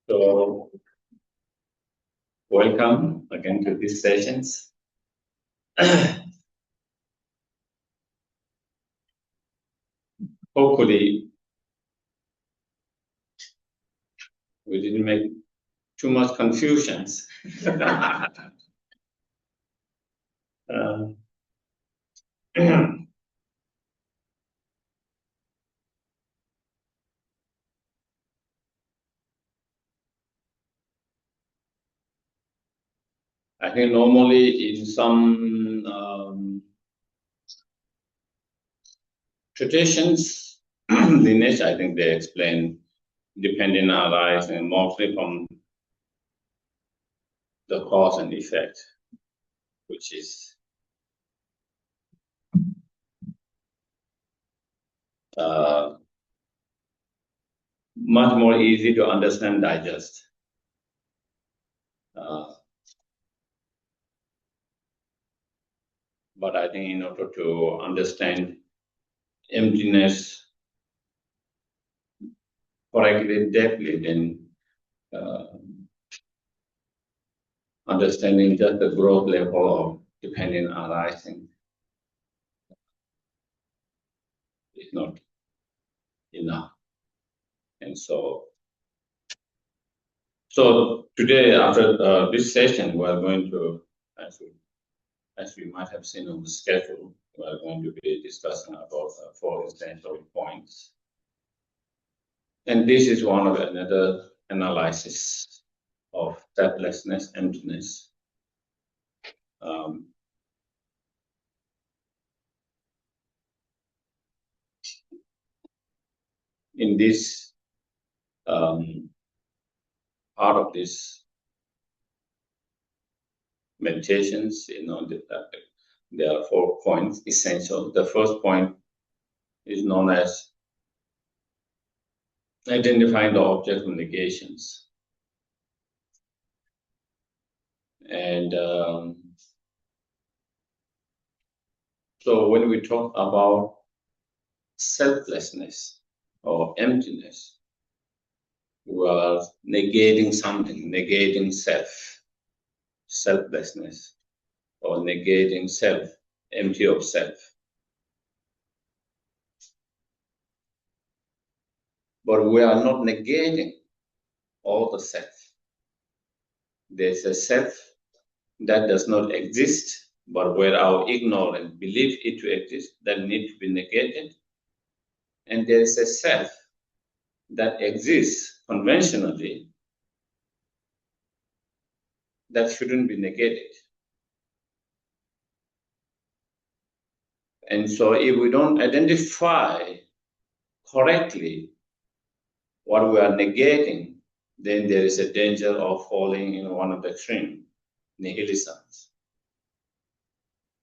So, welcome again to these sessions. Hopefully, we didn't make too much confusions. I think normally in some traditions, lineage, I think they explain dependent arising mostly from the cause and effect, which is much more easy to understand, digest. But I think in order to understand emptiness correctly, deeply, then understanding just the growth level of dependent arising is not enough. And so today, after this session, we are going to, as we might have seen on the schedule, we are going to be discussing about 4 essential points. And this is one of another analysis of selflessness, emptiness. In this part of this meditations, there are 4 points essential. The first point is known as identifying the object of negations. And so when we talk about selflessness or emptiness, we are negating something, negating self, selflessness, or negating self, empty of self. But we are not negating all the self. There's a self that does not exist, but where our ignorance believe it to exist, that need to be negated. And there is a self that exists conventionally that shouldn't be negated. And so if we don't identify correctly what we are negating, then there is a danger of falling in one of the extreme, nihilism.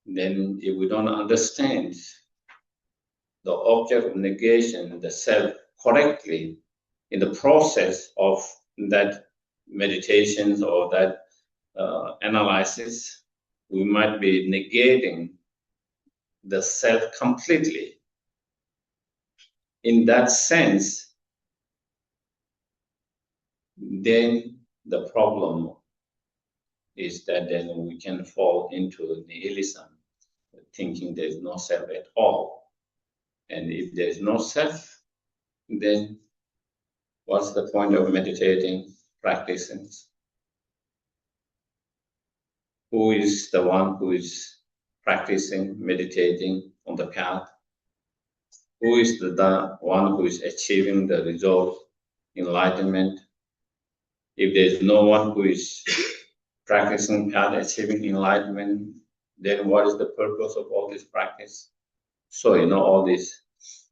Then if we don't understand the object of negation, the self, correctly in the process of that meditations or that analysis, we might be negating the self completely. In that sense, then the problem is that then we can fall into nihilism, thinking there's no self at all. And if there's no self, then what's the point of meditating, practicing? Who is the one who is practicing, meditating on the path? Who is the one who is achieving the result, enlightenment? If there's no one who is practicing path, achieving enlightenment, then what is the purpose of all this practice? So, all this,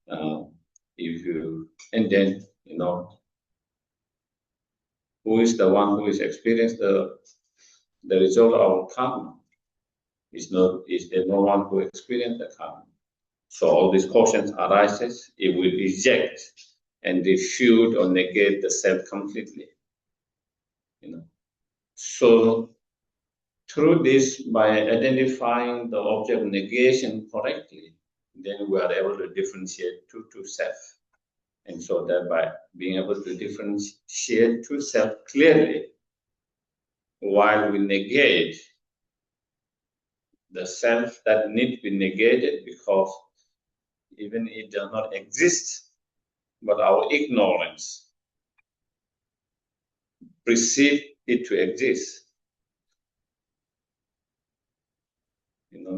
and then, who is the one who is experiencing the result of karma? Is there no one who experienced the karma? So all these questions arises if we reject and refute or negate the self completely. So through this, by identifying the object of negation correctly, then we are able to differentiate two self. And so thereby being able to differentiate true self clearly, while we negate the self that need to be negated because even it does not exist, but our ignorance perceive it to exist.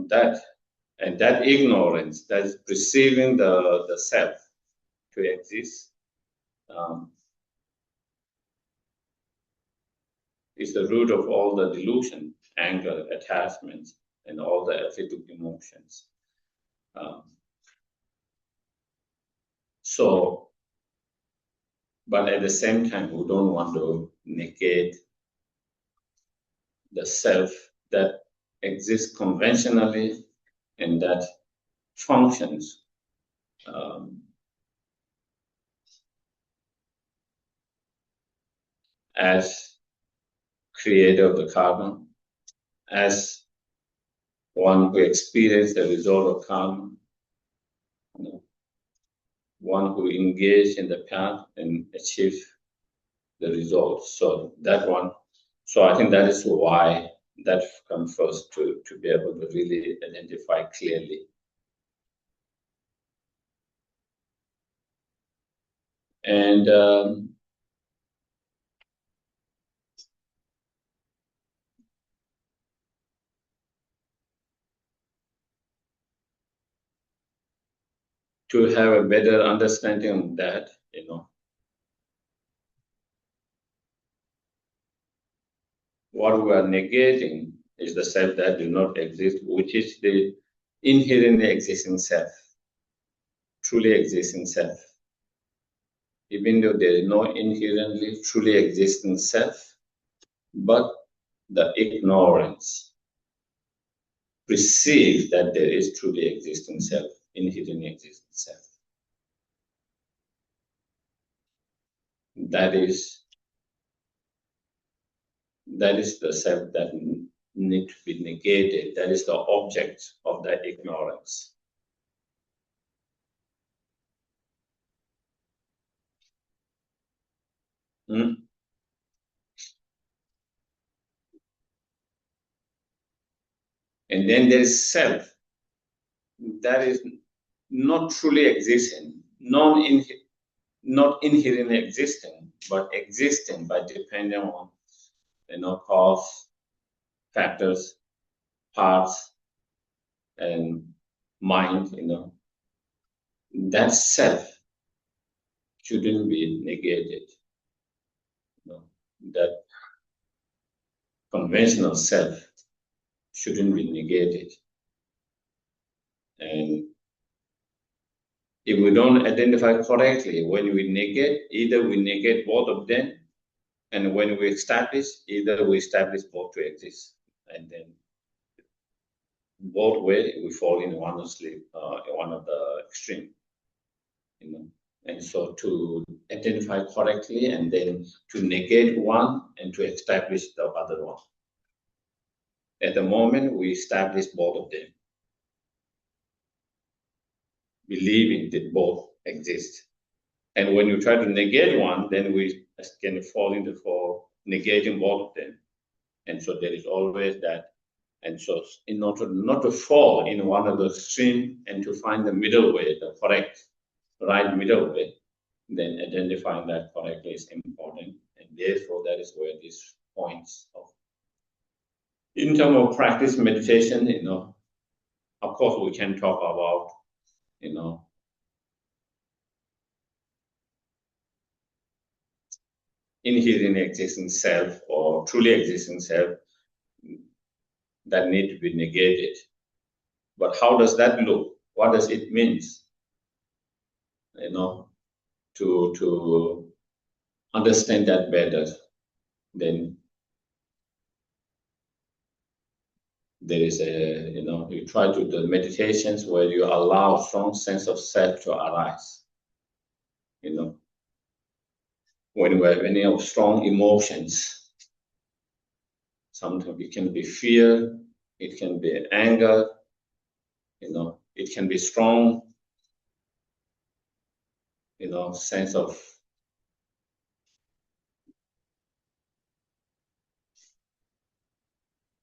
That, and that ignorance that is perceiving the self to exist is the root of all the delusion, anger, attachment, and all the afflictive emotions. But at the same time, we don't want to negate the self that exists conventionally and that functions as creator of the karma, as one who experienced the result of karma, one who engaged in the path and achieved the results. So that one, so I think that is why that comes first, to be able to really identify clearly. And to have a better understanding of that, what we are negating is the self that do not exist, which is the inherently existing self, truly existing self. Even though there is no inherently truly existing self, but the ignorance perceives that there is truly existing self, inherently existing self. That is the self that need to be negated. That is the object of that ignorance. And then there is self that is not truly existing, not inherently existing, but existing by depending on cause, factors, parts, and mind. That self shouldn't be negated. That conventional self shouldn't be negated. And if we don't identify correctly, when we negate, either we negate both of them, and when we establish, either we establish both to exist, and then both ways we fall in one of the extreme. And so to identify correctly, and then to negate one and to establish the other one. At the moment, we establish both of them, believing that both exist. And when you try to negate one, then we can fall into negating both of them. And so there is always that. And so in order not to fall in one of the extreme and to find the middle way, the correct, right middle way, then identifying that correctly is important. And therefore, that is where these points of, in terms of practice meditation, of course, we can talk about, inherently existing self or truly existing self that need to be negated. But how does that look? What does it mean? To understand that better, then there is you try to do meditations where you allow strong sense of self to arise. When we have any strong emotions, sometimes it can be fear, it can be anger, it can be strong sense of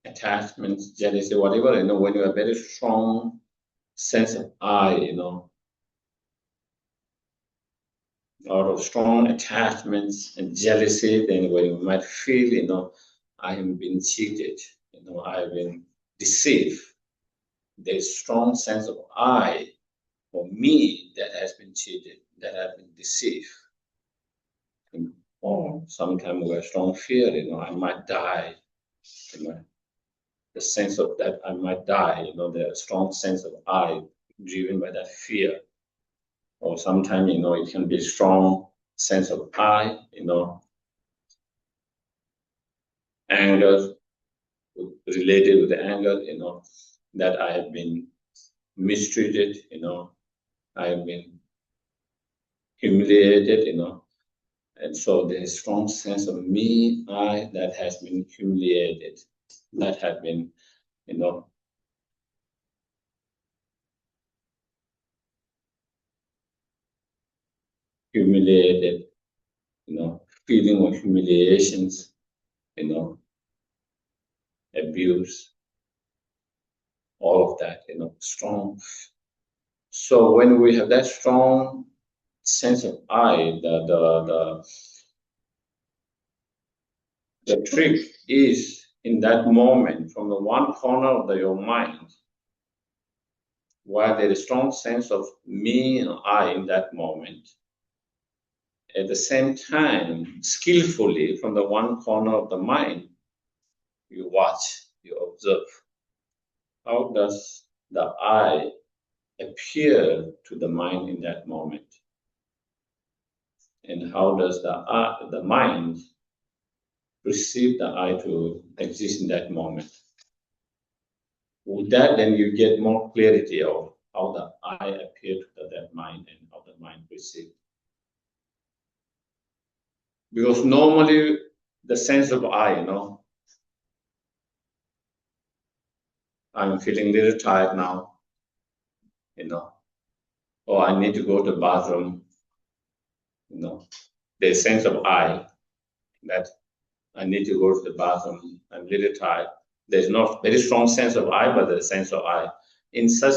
attachments, jealousy, whatever, when you have very strong sense of I, out of strong attachments and jealousy, then when you might feel, I have been cheated, I have been deceived. There's strong sense of I or me that has been cheated, that has been deceived. Or sometimes we have strong fear, I might die. The sense of that I might die, the strong sense of I driven by that fear. Or sometimes, it can be a strong sense of I, anger, related with the anger, that I have been mistreated, I have been humiliated, and so there's a strong sense of me, I, that has been humiliated, that have been, humiliated, feeling of humiliations, abuse, all of that, strong. So when we have that strong sense of I, the trick is in that moment, from the one corner of your mind, where there is a strong sense of me and I in that moment, at the same time, skillfully, from the one corner of the mind, you watch, you observe. How does the I appear to the mind in that moment? And how does the mind perceive the I to exist in that moment? With that, then you get more clarity of how the I appear to that mind and how the mind perceives. Because normally the sense of I, I'm feeling a little tired now, or I need to go to the bathroom, the sense of I, that I need to go to the bathroom, I'm a little tired. There's not very strong sense of I, but there's a sense of I. In such,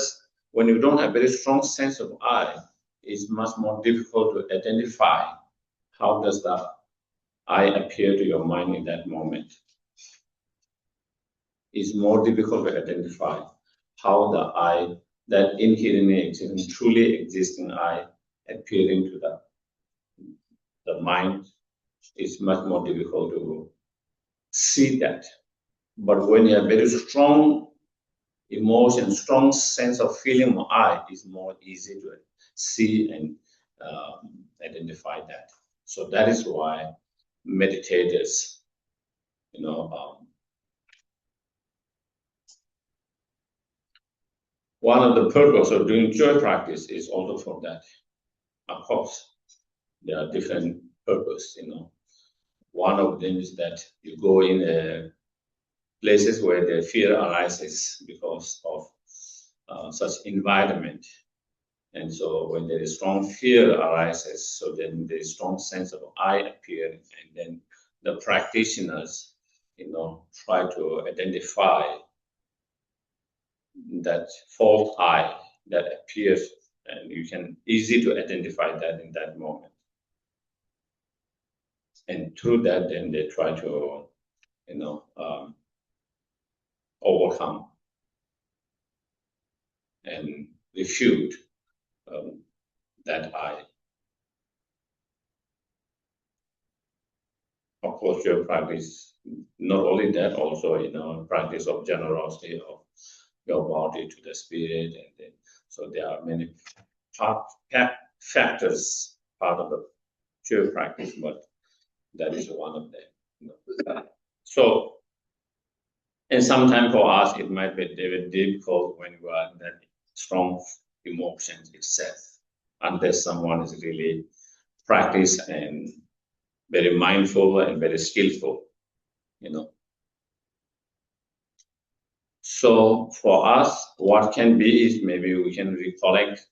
when you don't have very strong sense of I, it's much more difficult to identify how does the I appear to your mind in that moment. It's more difficult to identify how the I, that inherently existing, truly existing I, appearing to the mind, is much more difficult to see that. But when you have very strong emotion, strong sense of feeling of I, is more easy to see and identify that. So that is why meditators, one of the purpose of doing joy practice is also for that. Of course, there are different purposes, One of them is that you go in places where the fear arises because of such environment. And so when there is strong fear arises, so then there is strong sense of I appear, and then the practitioners, try to identify that false I that appears, and you can easy to identify that in that moment. And through that, then they try to, overcome and refute that I. Of course, your practice, not only that, also, practice of generosity of your body to the spirit. And then, so there are many factors, part of the pure practice, but that is one of them. So, and sometimes for us, it might be very difficult when you are in that strong emotions itself, unless someone is really practiced and very mindful and very skillful, So for us, what can be is maybe we can recollect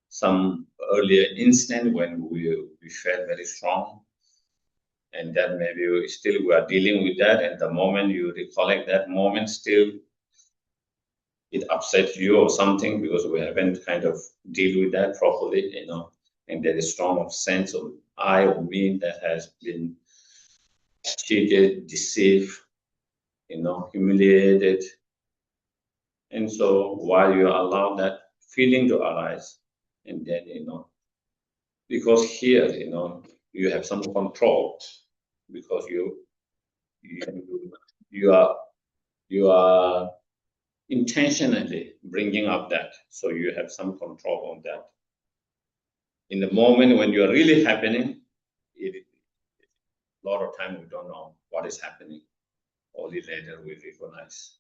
some earlier instant when we felt very strong, and that maybe we are dealing with that, and the moment you recollect that moment, still it upsets you or something because we haven't kind of deal with that properly, and there is strong sense of I or me that has been cheated, deceived, humiliated. And so while you allow that feeling to arise, and then, because here, you have some control, because you are intentionally bringing up that, so you have some control on that. In the moment when you are really happening, a lot of time we don't know what is happening. Only later we recognize,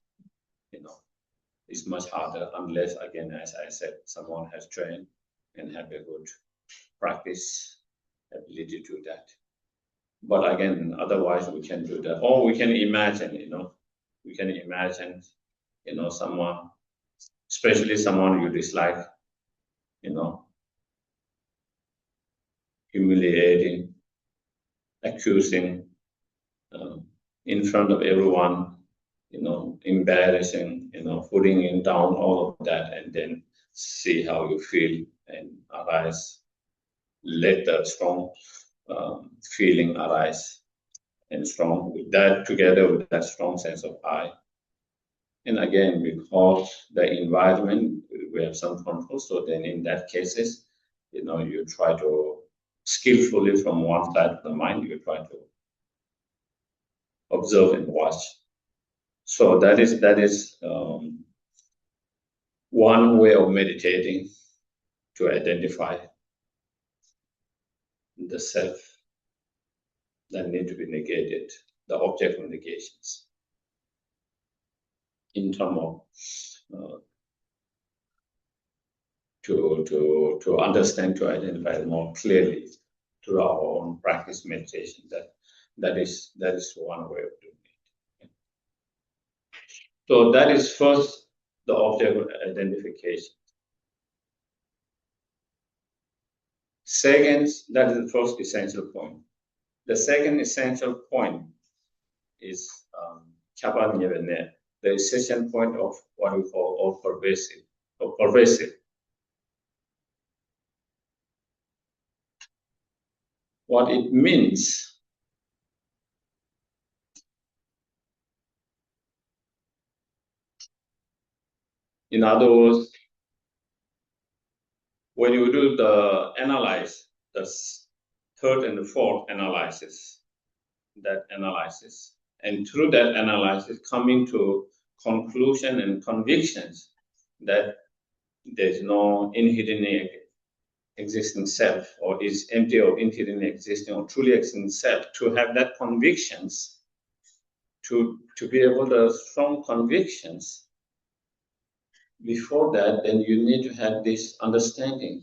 it's much harder unless, again, as I said, someone has trained and have a good practice ability to do that. But again, otherwise we can do that. Or we can imagine, we can imagine, someone, especially someone you dislike, humiliating, accusing, in front of everyone, embarrassing, putting him down, all of that, and then see how you feel and arise. Let the strong feeling arise, and strong with that, together with that strong sense of I. And again, because the environment, we have some control, so then in that cases, you try to skillfully from one side of the mind, you try to observe and watch. So that is one way of meditating, to identify the self that need to be negated, the object of negations, in terms of to understand, to identify more clearly through our own practice meditation. That is one way of doing it. So that is first the object of identification. Second, that is the first essential point. The second essential point is the essential point of what we call all-pervasive or pervasive. What it means, in other words, when you do the analyze, the third and the fourth analysis, and through that analysis, coming to conclusion and convictions that there's no inherently existing self, or is empty of inherently existing or truly existing self, to have that convictions, to be able to have strong convictions. Before that, then you need to have this understanding.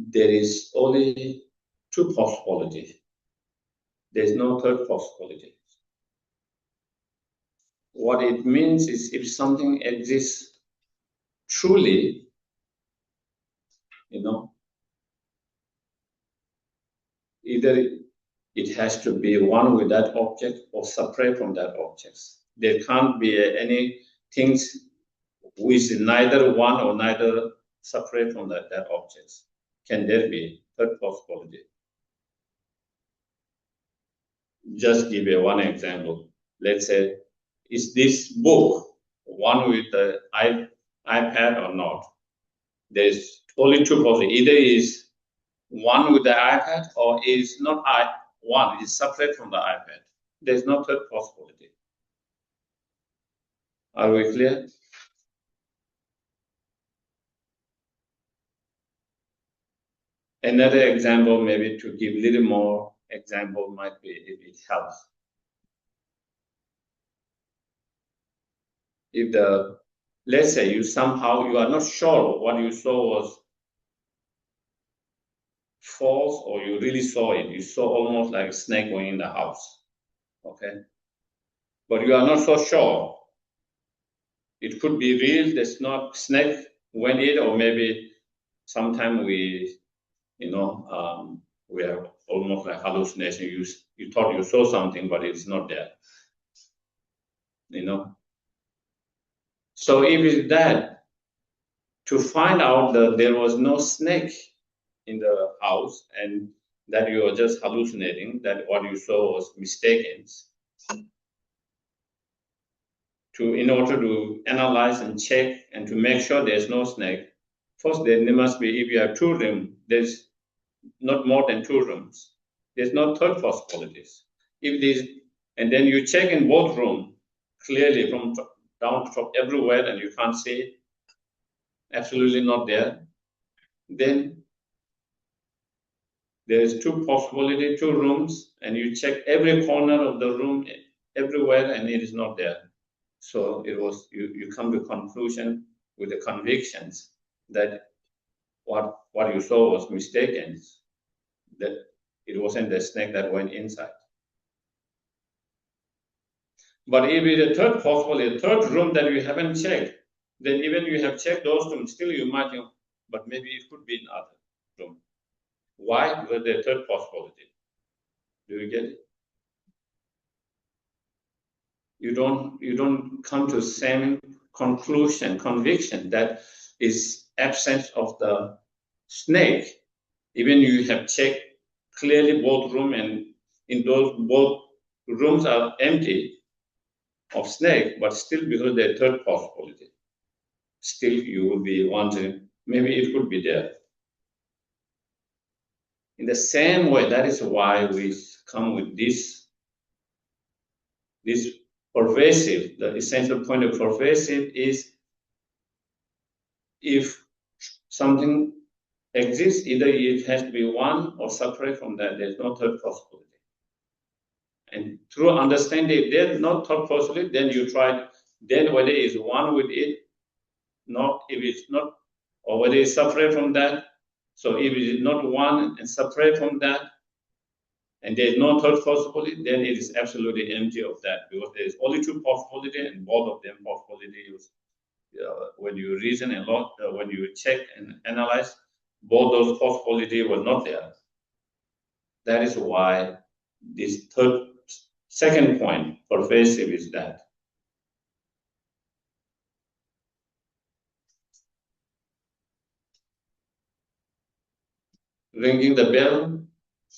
There is only two possibilities. There's no third possibility. What it means is, if something exists truly, either it has to be one with that object or separate from that object. There can't be any things which is neither one or neither separate from that object. Can there be third possibility? Just give you one example. Let's say, is this book one with the iPad or not? There's only two possibilities. Either is one with the iPad, or is not one, is separate from the iPad. There's no third possibility. Are we clear? Another example, maybe to give a little more example, might be, if it helps. If let's say you are not sure what you saw was false, or you really saw it. You saw almost like a snake going in the house, okay? But you are not so sure. It could be real, there's not snake went it, or maybe sometime we, we have almost like hallucination. You thought you saw something, but it's not there. So if it's that, to find out that there was no snake in the house and that you are just hallucinating, that what you saw was mistaken, in order to analyze and check and to make sure there's no snake, first there must be, if you have 2 rooms, there's not more than 2 rooms. There's no third possibilities. And then you check in both rooms clearly from down to top everywhere, and you can't see it, absolutely not there. Then there's 2 possibilities, 2 rooms, and you check every corner of the room everywhere, and it is not there. So it was you come to conclusion with the convictions that what you saw was mistaken, that it wasn't the snake that went inside. But if it's a third possibility, a third room that you haven't checked, then even you have checked those rooms, still you might think, but maybe it could be in other room. Why? Because the third possibility. Do you get it? You don't come to the same conviction that is absence of the snake. Even you have checked clearly both room, and in those both rooms are empty of snake, but still because the third possibility, still you will be wondering, maybe it could be there. In the same way, that is why we come with this pervasive. The essential point of pervasive is, if something exists, either it has to be one or separate from that. There's no third possibility. And through understanding, if there's no third possibility, then you try, then whether it's one with it, not if it's not, or whether it's separate from that. So if it is not one and separate from that, and there's no third possibility, then it is absolutely empty of that, because there's only 2 possibilities, and both of them possibilities, when you reason a lot, when you check and analyze, both those possibilities were not there. That is why this second point, pervasive, is that. Ringing the bell,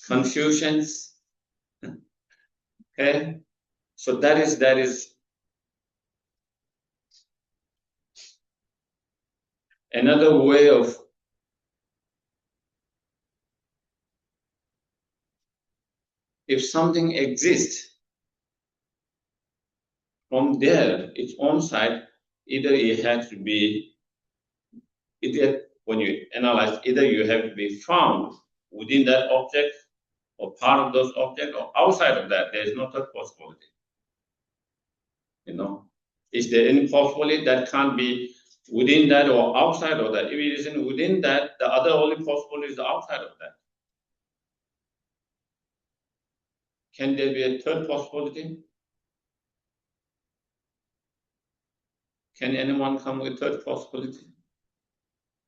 confusions. Okay, so that is another way of if something exists from there, its own side, either it has to be, when you analyze, either you have to be found within that object, or part of those objects, or outside of that. There is no third possibility. Is there any possibility that can't be within that or outside of that? If it isn't within that, the other only possibility is outside of that. Can there be a third possibility? Can anyone come with third possibility?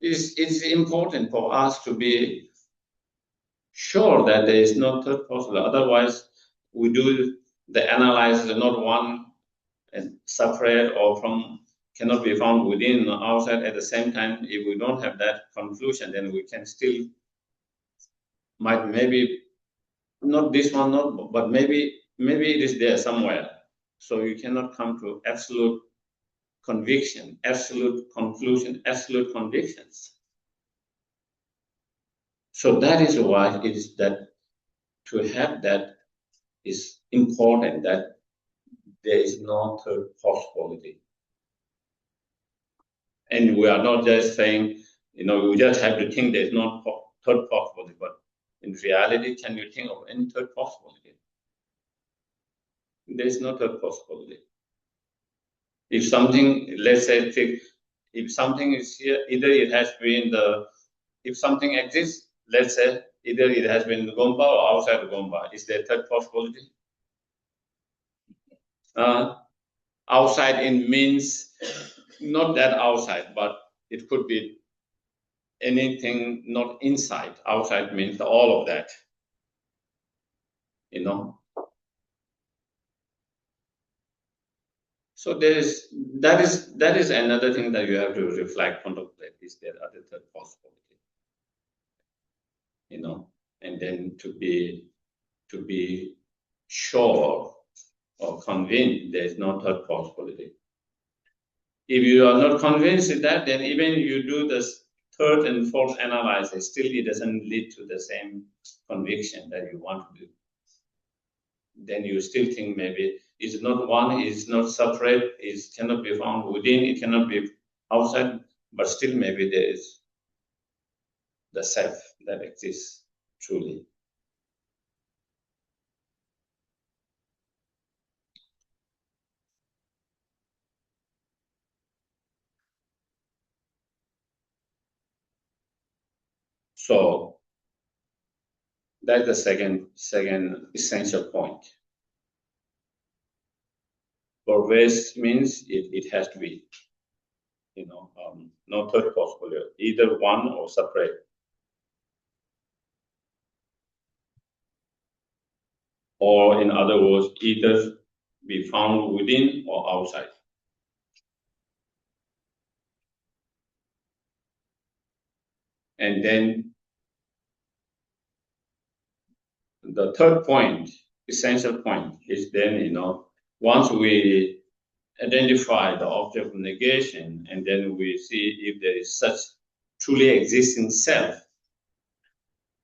It's important for us to be sure that there is no third possibility. Otherwise, we do the analysis not one and separate, or cannot be found within or outside at the same time. If we don't have that conclusion, then we can still maybe not this one, but maybe it is there somewhere. So you cannot come to absolute conviction, absolute conclusion, absolute convictions. So that is why it is that to have that is important, that there is no third possibility. And we are not just saying, we just have to think there's no third possibility, but in reality, can you think of any third possibility? There is no third possibility. If something, let's say, if something is here, either it has been if something exists, let's say, either it has been Gompa or outside of Gompa. Is there a third possibility? Outside in means not that outside, but It could be anything not inside. Outside means all of that. So that is another thing that you have to reflect, contemplate. Is there other third possibility? And then to be sure or convinced there is no third possibility. If you are not convinced of that, then even you do this third and fourth analysis, still it doesn't lead to the same conviction that you want to do. Then you still think maybe it's not one, it's not separate, it cannot be found within, it cannot be outside, but still maybe there is the self that exists truly. So that's the second essential point. Pervasive means it has to be, no third possibility, either one or separate. Or in other words, either be found within or outside. And then the third point, essential point, is then, once we identify the object of negation, and then we see if there is such truly existing self,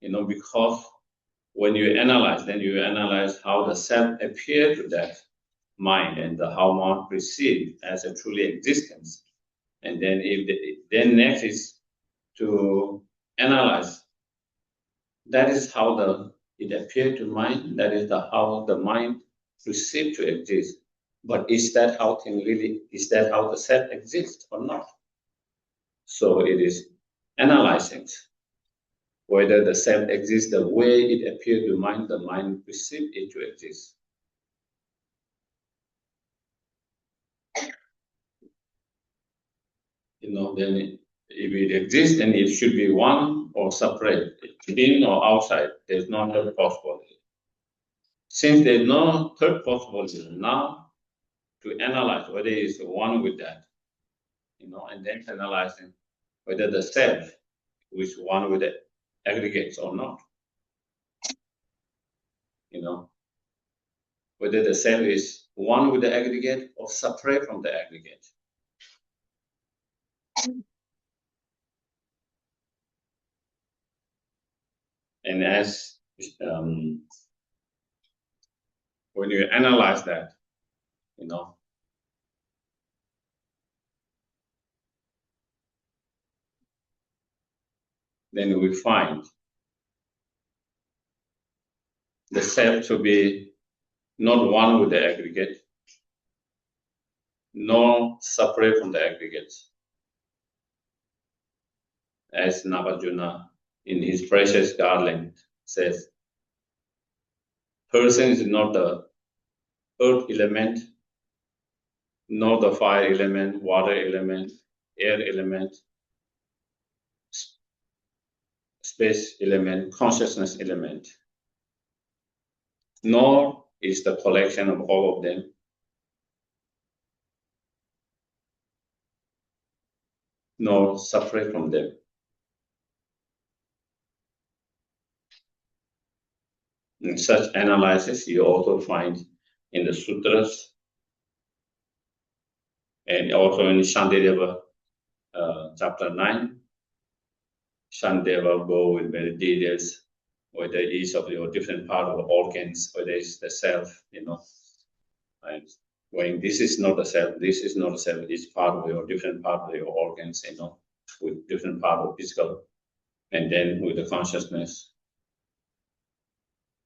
because when you analyze, then you analyze how the self appears to that mind and how one perceived as a truly existence. And then then next is to analyze. That is how it appeared to mind. That is how the mind perceived to exist. But is that how the self exists or not? So it is analyzing whether the self exists the way it appeared to mind, the mind perceived it to exist. Then if it exists, then it should be one or separate, within or outside. There's no third possibility. Since there's no third possibility, now to analyze whether it's one with that, and then analyzing whether the self is one with the aggregates or not. Whether the self is one with the aggregate or separate from the aggregate. And as when you analyze that, then we find the self to be not one with the aggregate, nor separate from the aggregates. As Nagarjuna in his precious garland says, person is not the earth element, nor the fire element, water element, air element, space element, consciousness element, nor is the collection of all of them, nor separate from them. In such analysis, you also find in the sutras and also in Shantideva chapter 9, Shantideva go with very details, whether each of your different part of the organs, whether it's the self, and when this is not the self, this is not the self, it's part of your different part of your organs, with different part of physical, and then with the consciousness.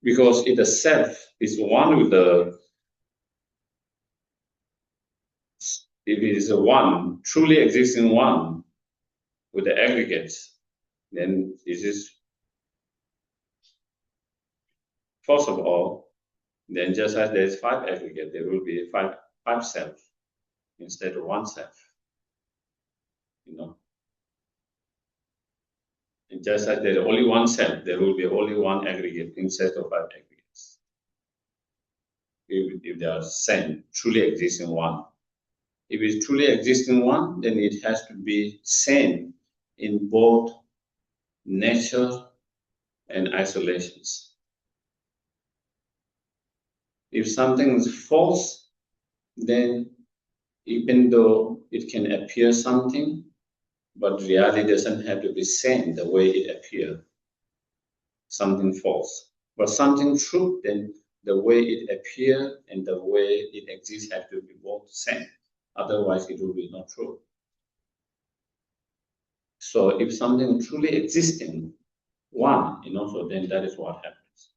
Because if the self is one with if it is a one, truly existing one with the aggregates, then this is, first of all, then just as there's 5 aggregates, there will be five selves instead of one self. And just as there is only one self, there will be only one aggregate instead of five aggregates. If they are same, truly existing one. If it truly exists in one, then it has to be same in both nature and isolations. If something is false, then even though it can appear something, but reality doesn't have to be same the way it appears. Something false. But something true, then the way it appears and the way it exists have to be both same. Otherwise, it will be not true. So if something truly existing, one, so then that is what happens.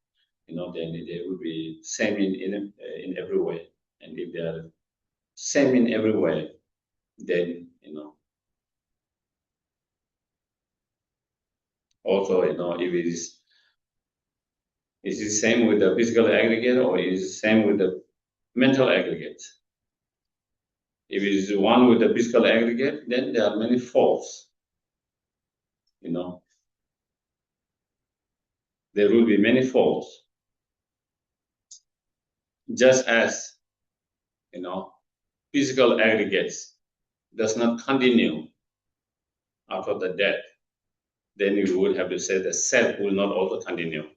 Then they will be same in every way. And if they are same in every way, then also if it is the same with the physical aggregate or is the same with the mental aggregate. If it is one with the physical aggregate, then there are many faults. There will be many faults. Just as physical aggregates does not continue after the death, then you would have to say the self will not also continue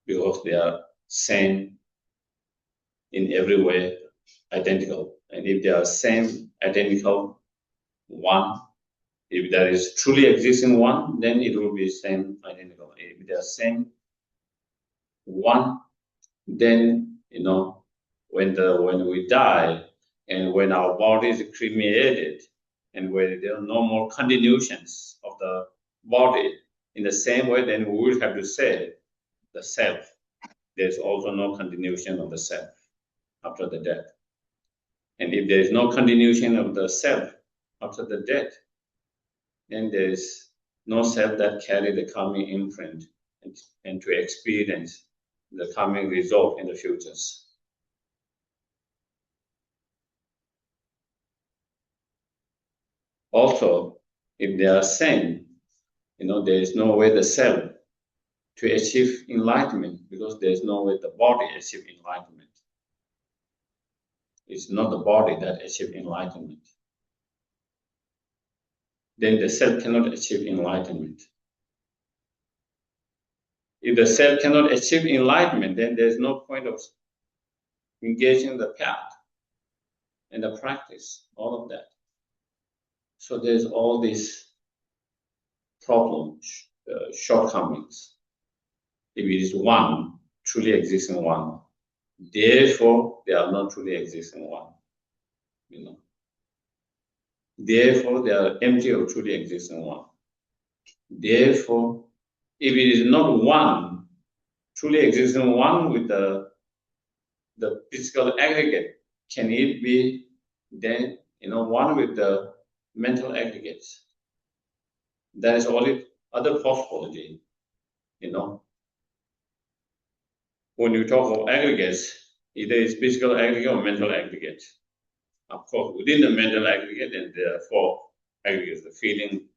because they are same in every way, identical. And if they are same, identical, one, if there is truly existing one, then it will be same, identical. If they are same, one, then when we die and when our body is cremated and when there are no more continuations of the body, in the same way, then we will have to say the self. There's also no continuation of the self after the death. And if there is no continuation of the self after the death, then there is no self that carry the karmic imprint and to experience the karmic result in the futures. Also, if they are same, there is no way the self to achieve enlightenment because there is no way the body achieve enlightenment. It's not the body that achieve enlightenment. Then the self cannot achieve enlightenment. If the self cannot achieve enlightenment, then there's no point of engaging the path and the practice, all of that. So there's all these problems, shortcomings. If it is one, truly existing one, therefore they are not truly existing one. Therefore they are empty of truly existing one. Therefore, if it is not one, truly existing one with the physical aggregate, can it be then one with the mental aggregates? That is only other possibility. When you talk of aggregates, either it's physical aggregate or mental aggregate. Of course, within the mental aggregate, then there are four aggregates: the feeling,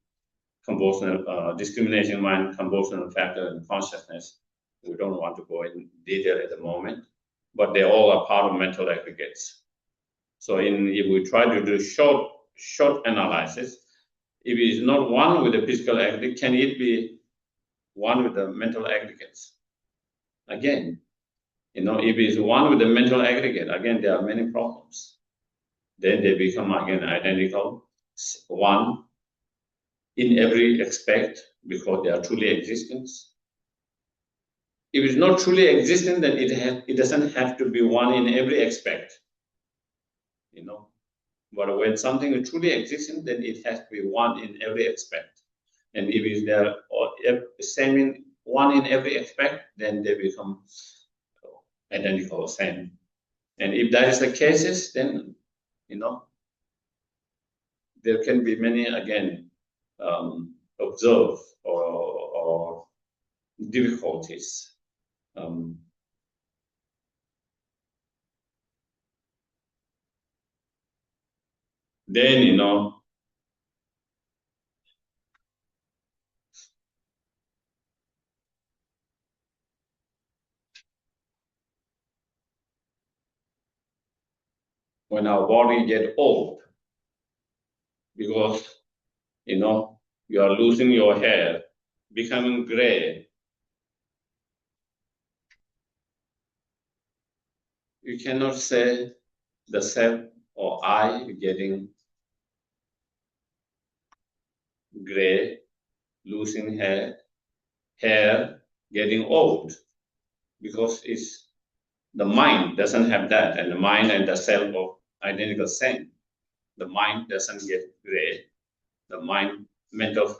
compulsion, discrimination mind, compulsion factor, and consciousness. We don't want to go in detail at the moment, but they all are part of mental aggregates. So if we try to do short analysis, if it is not one with the physical aggregate, can it be one with the mental aggregates? Again, if it is one with the mental aggregate, again, there are many problems. Then they become again identical, one in every aspect because they are truly existent. If it's not truly existent, then it doesn't have to be one in every aspect. But when something is truly existent, then it has to be one in every aspect. And if it's there same in one in every aspect, then they become identical, same. And if that is the case, then there can be many again observe or difficulties. Then when our body get old, because you are losing your hair, becoming gray. You cannot say the self or I getting gray, losing hair, getting old, because it's the mind doesn't have that, and the mind and the self are identical same. The mind doesn't get gray. The mental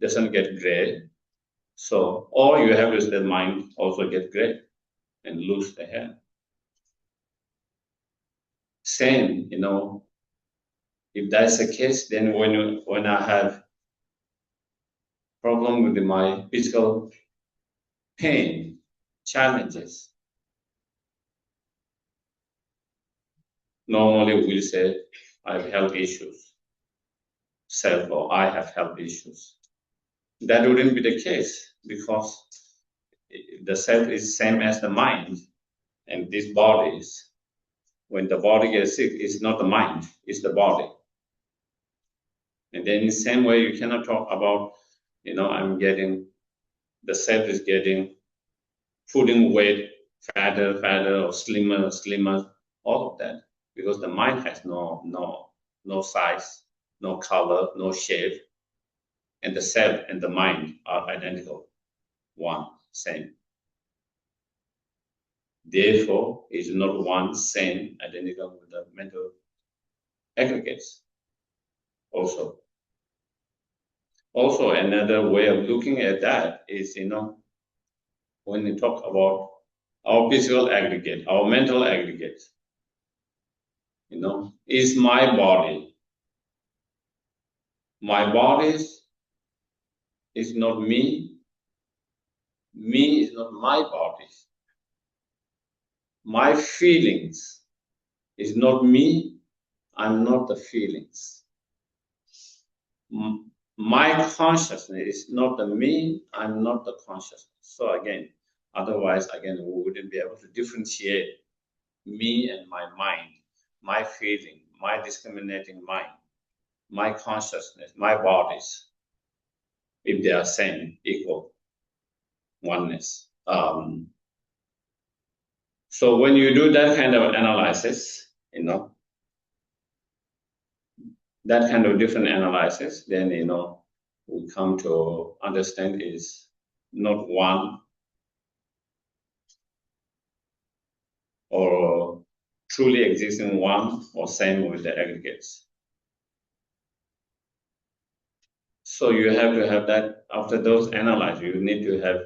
doesn't get gray. So all you have is the mind also get gray and lose the hair. Same, if that's the case, then when I have problem with my physical pain, challenges, normally we'll say I have health issues, self, or I have health issues. That wouldn't be the case, because the self is same as the mind, and these bodies, when the body gets sick, it's not the mind, it's the body. And then in the same way, you cannot talk about, the self is putting weight, fatter, or slimmer, all of that, because the mind has no size, no color, no shape, and the self and the mind are identical, one, same. Therefore, it's not one, same, identical with the mental aggregates. Also, another way of looking at that is, when we talk about our physical aggregate, our mental aggregate, is my body. My body is not me. Me is not my body. My feelings is not me. I'm not the feelings. My consciousness is not the me. I'm not the consciousness. So otherwise, we wouldn't be able to differentiate me and my mind, my feeling, my discriminating mind, my consciousness, my bodies, if they are same, equal, oneness. So when you do that kind of analysis, that kind of different analysis, then, we come to understand is not one or truly existing one or same with the aggregates. So you have to have that, after those analyses, you need to have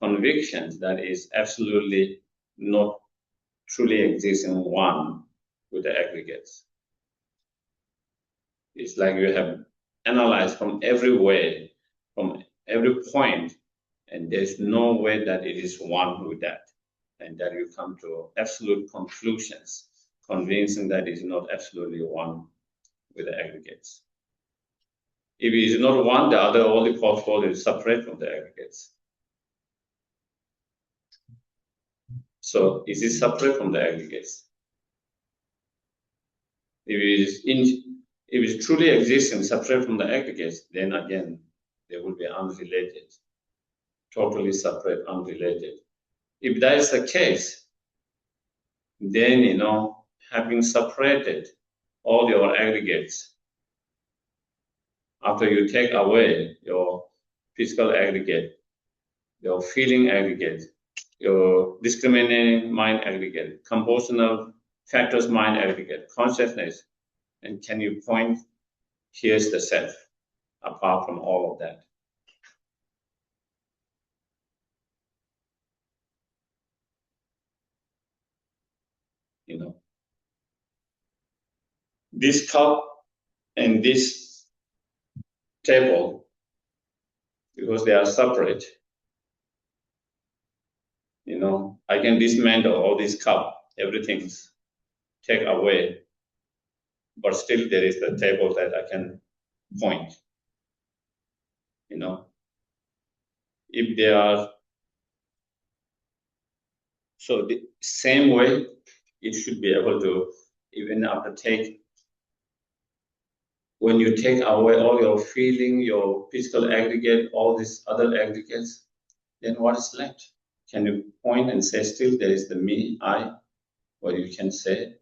convictions that is absolutely not truly existing one with the aggregates. It's like you have analyzed from every way, from every point, and there's no way that it is one with that, and that you come to absolute conclusions, convincing that it is not absolutely one with the aggregates. If it is not one, the other only possible is separate from the aggregates. So is it separate from the aggregates? If it is truly existing separate from the aggregates, then again, they will be unrelated, totally separate, unrelated. If that is the case, then, having separated all your aggregates, after you take away your physical aggregate, your feeling aggregate, your discriminating mind aggregate, compositional factors mind aggregate, consciousness, and can you point, here's the self, apart from all of that. This cup and this table, because they are separate, I can dismantle all this cup, everything's take away, but still there is the table that I can point. If they are, so the same way, it should be able to, even after when you take away all your feeling, your physical aggregate, all these other aggregates, then what is left? Can you point and say still there is the me, I, what you can say?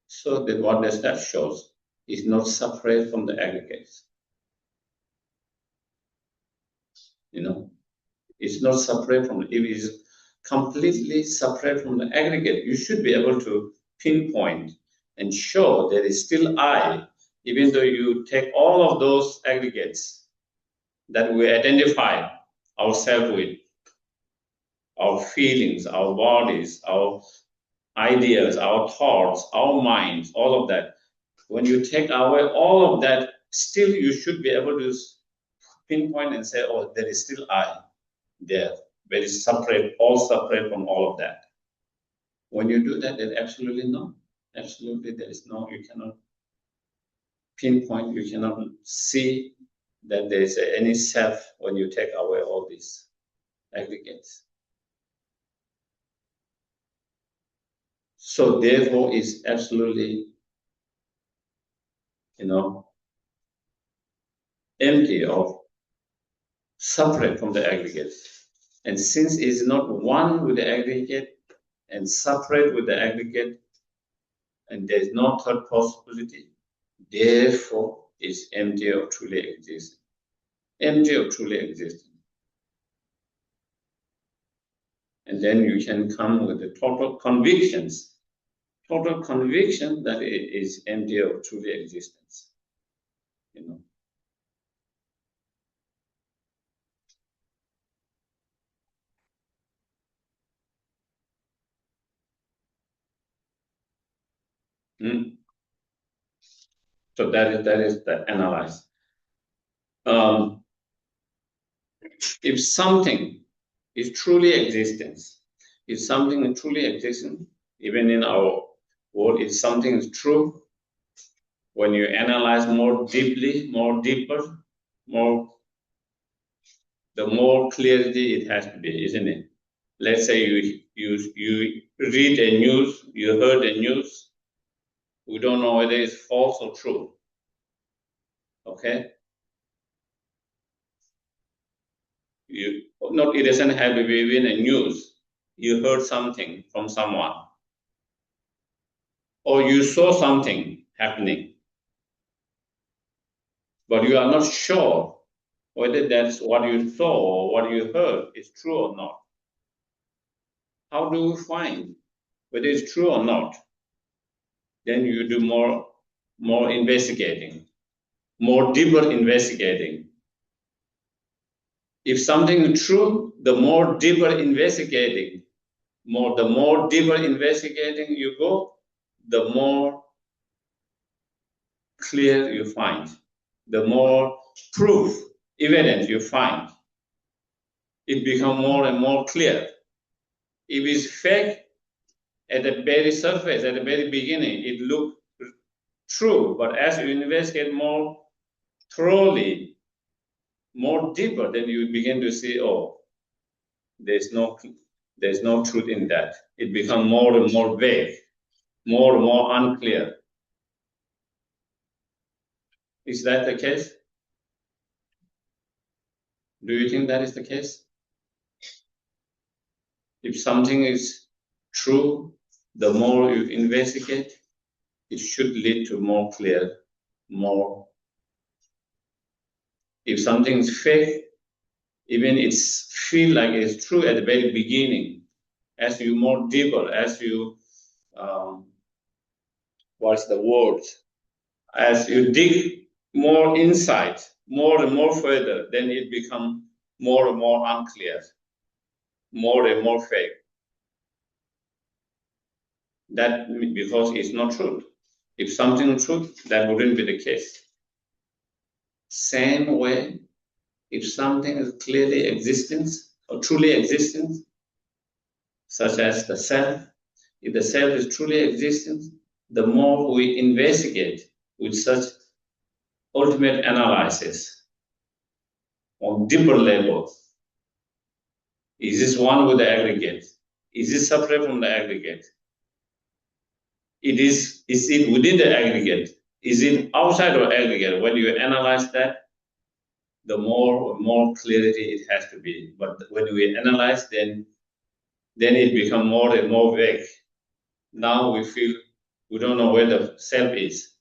So that what does that shows? Is not separate from the aggregates. It's not separate from, if it is completely separate from the aggregate, you should be able to pinpoint and show there is still I, even though you take all of those aggregates that we identify ourselves with, our feelings, our bodies, our ideas, our thoughts, our minds, all of that. When you take away all of that, still you should be able to pinpoint and say, oh, there is still I there, very separate, all separate from all of that. When you do that, then absolutely no. Absolutely, there is no, you cannot pinpoint, you cannot see that there is any self when you take away all these aggregates. So therefore, it's absolutely, empty of separate from the aggregates. And since it's not one with the aggregate and separate with the aggregate, and there is no third possibility, therefore it's empty of truly existing. Empty of truly existing. And then you can come with the total conviction that it is empty of truly existence. So that is the analyze. If something is truly existence, if something is truly existence, even in our world, if something is true, when you analyze more deeply, more deeper, the more clarity it has to be, isn't it? Let's say you read a news, you heard the news, we don't know whether it's false or true. Okay? It doesn't have to be even a news. You heard something from someone, or you saw something happening, but you are not sure whether that's what you saw or what you heard is true or not. How do you find whether it's true or not? Then you do more investigating, more deeper investigating. If something is true, the more deeper investigating, the more deeper investigating you go, the more clear you find, the more proof, evidence you find. It becomes more and more clear. If it's fake at the very surface, at the very beginning, it looks true, but as you investigate more thoroughly, more deeper, then you begin to see, oh, there's no truth in that. It becomes more and more vague, more and more unclear. Is that the case? Do you think that is the case? If something is true, the more you investigate, it should lead to more clear, more. If something is fake, even it feel like it's true at the very beginning, as you more deeper, as you, what's the word? As you dig more insight, more and more further, then it becomes more and more unclear, more and more fake. That because it's not truth. If something is truth, that wouldn't be the case. Same way, if something is clearly existence or truly existence, such as the self, if the self is truly existence, the more we investigate with such ultimate analysis on deeper levels, Is this one with the aggregate? Is it separate from the aggregate? Is it within the aggregate? Is it outside of aggregate? When you analyze that, the more clarity it has to be. But when we analyze, then it becomes more and more vague. Now we feel we don't know where the self is.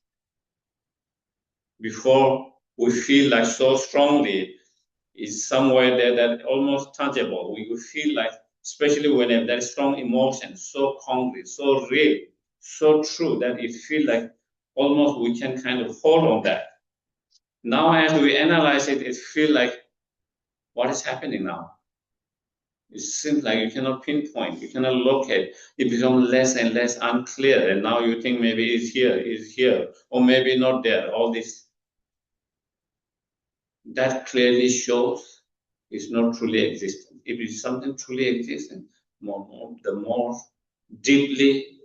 Before we feel like so strongly is somewhere there that almost tangible. We would feel like, especially when there is strong emotion, so concrete, so real, so true that it feels like almost we can kind of hold on that. Now as we analyze it, it feels like what is happening now? It seems like you cannot pinpoint, you cannot locate. It becomes less and less unclear. And now you think maybe it's here, or maybe not there. All this, that clearly shows it's not truly existent. If it's something truly existent, the more deeply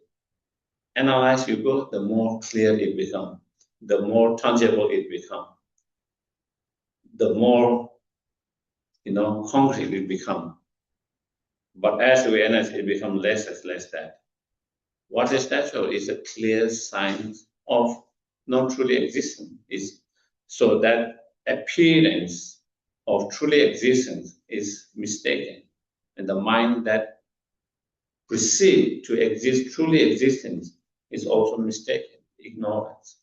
analyzed you go, the more clear it becomes, the more tangible it becomes, the more concrete it becomes. But as we analyze, it becomes less and less that. What is that? So is a clear sign of not truly existence. So that appearance of truly existence is mistaken. And the mind that perceives to exist truly existence is also mistaken, ignorance.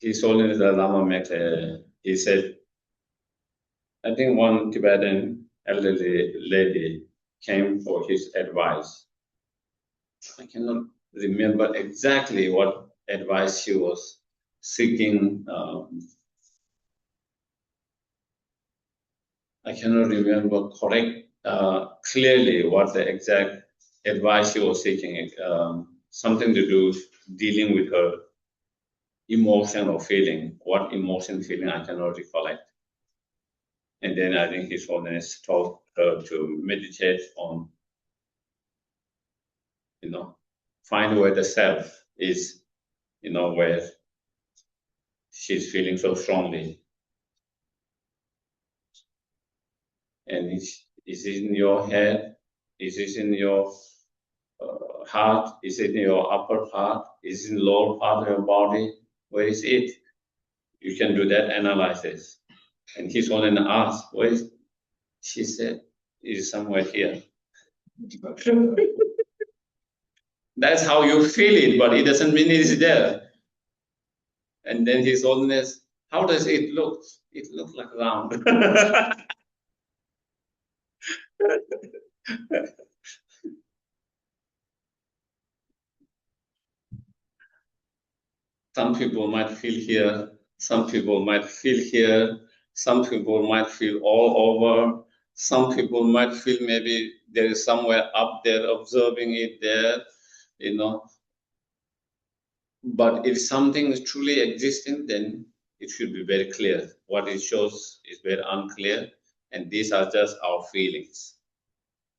His Holiness the Lama he said, I think one Tibetan elderly lady came for his advice. I cannot remember exactly what advice she was seeking. I cannot remember clearly what the exact advice she was seeking. Something to do with dealing with her emotion or feeling. What emotion, feeling, I cannot recollect. And then I think His Holiness told her to meditate on, find where the self is, where she's feeling so strongly. And is it in your head? Is it in your heart? Is it in your upper part? Is it in the lower part of your body? Where is it? You can do that analysis. And His Holiness asked, where is? She said, it is somewhere here. That's how you feel it, but it doesn't mean it is there. And then His Holiness, how does it look? It looks like round. Some people might feel here, some people might feel here, some people might feel all over, some people might feel maybe there is somewhere up there observing it there, But if something is truly existing, then it should be very clear. What it shows is very unclear, and these are just our feelings.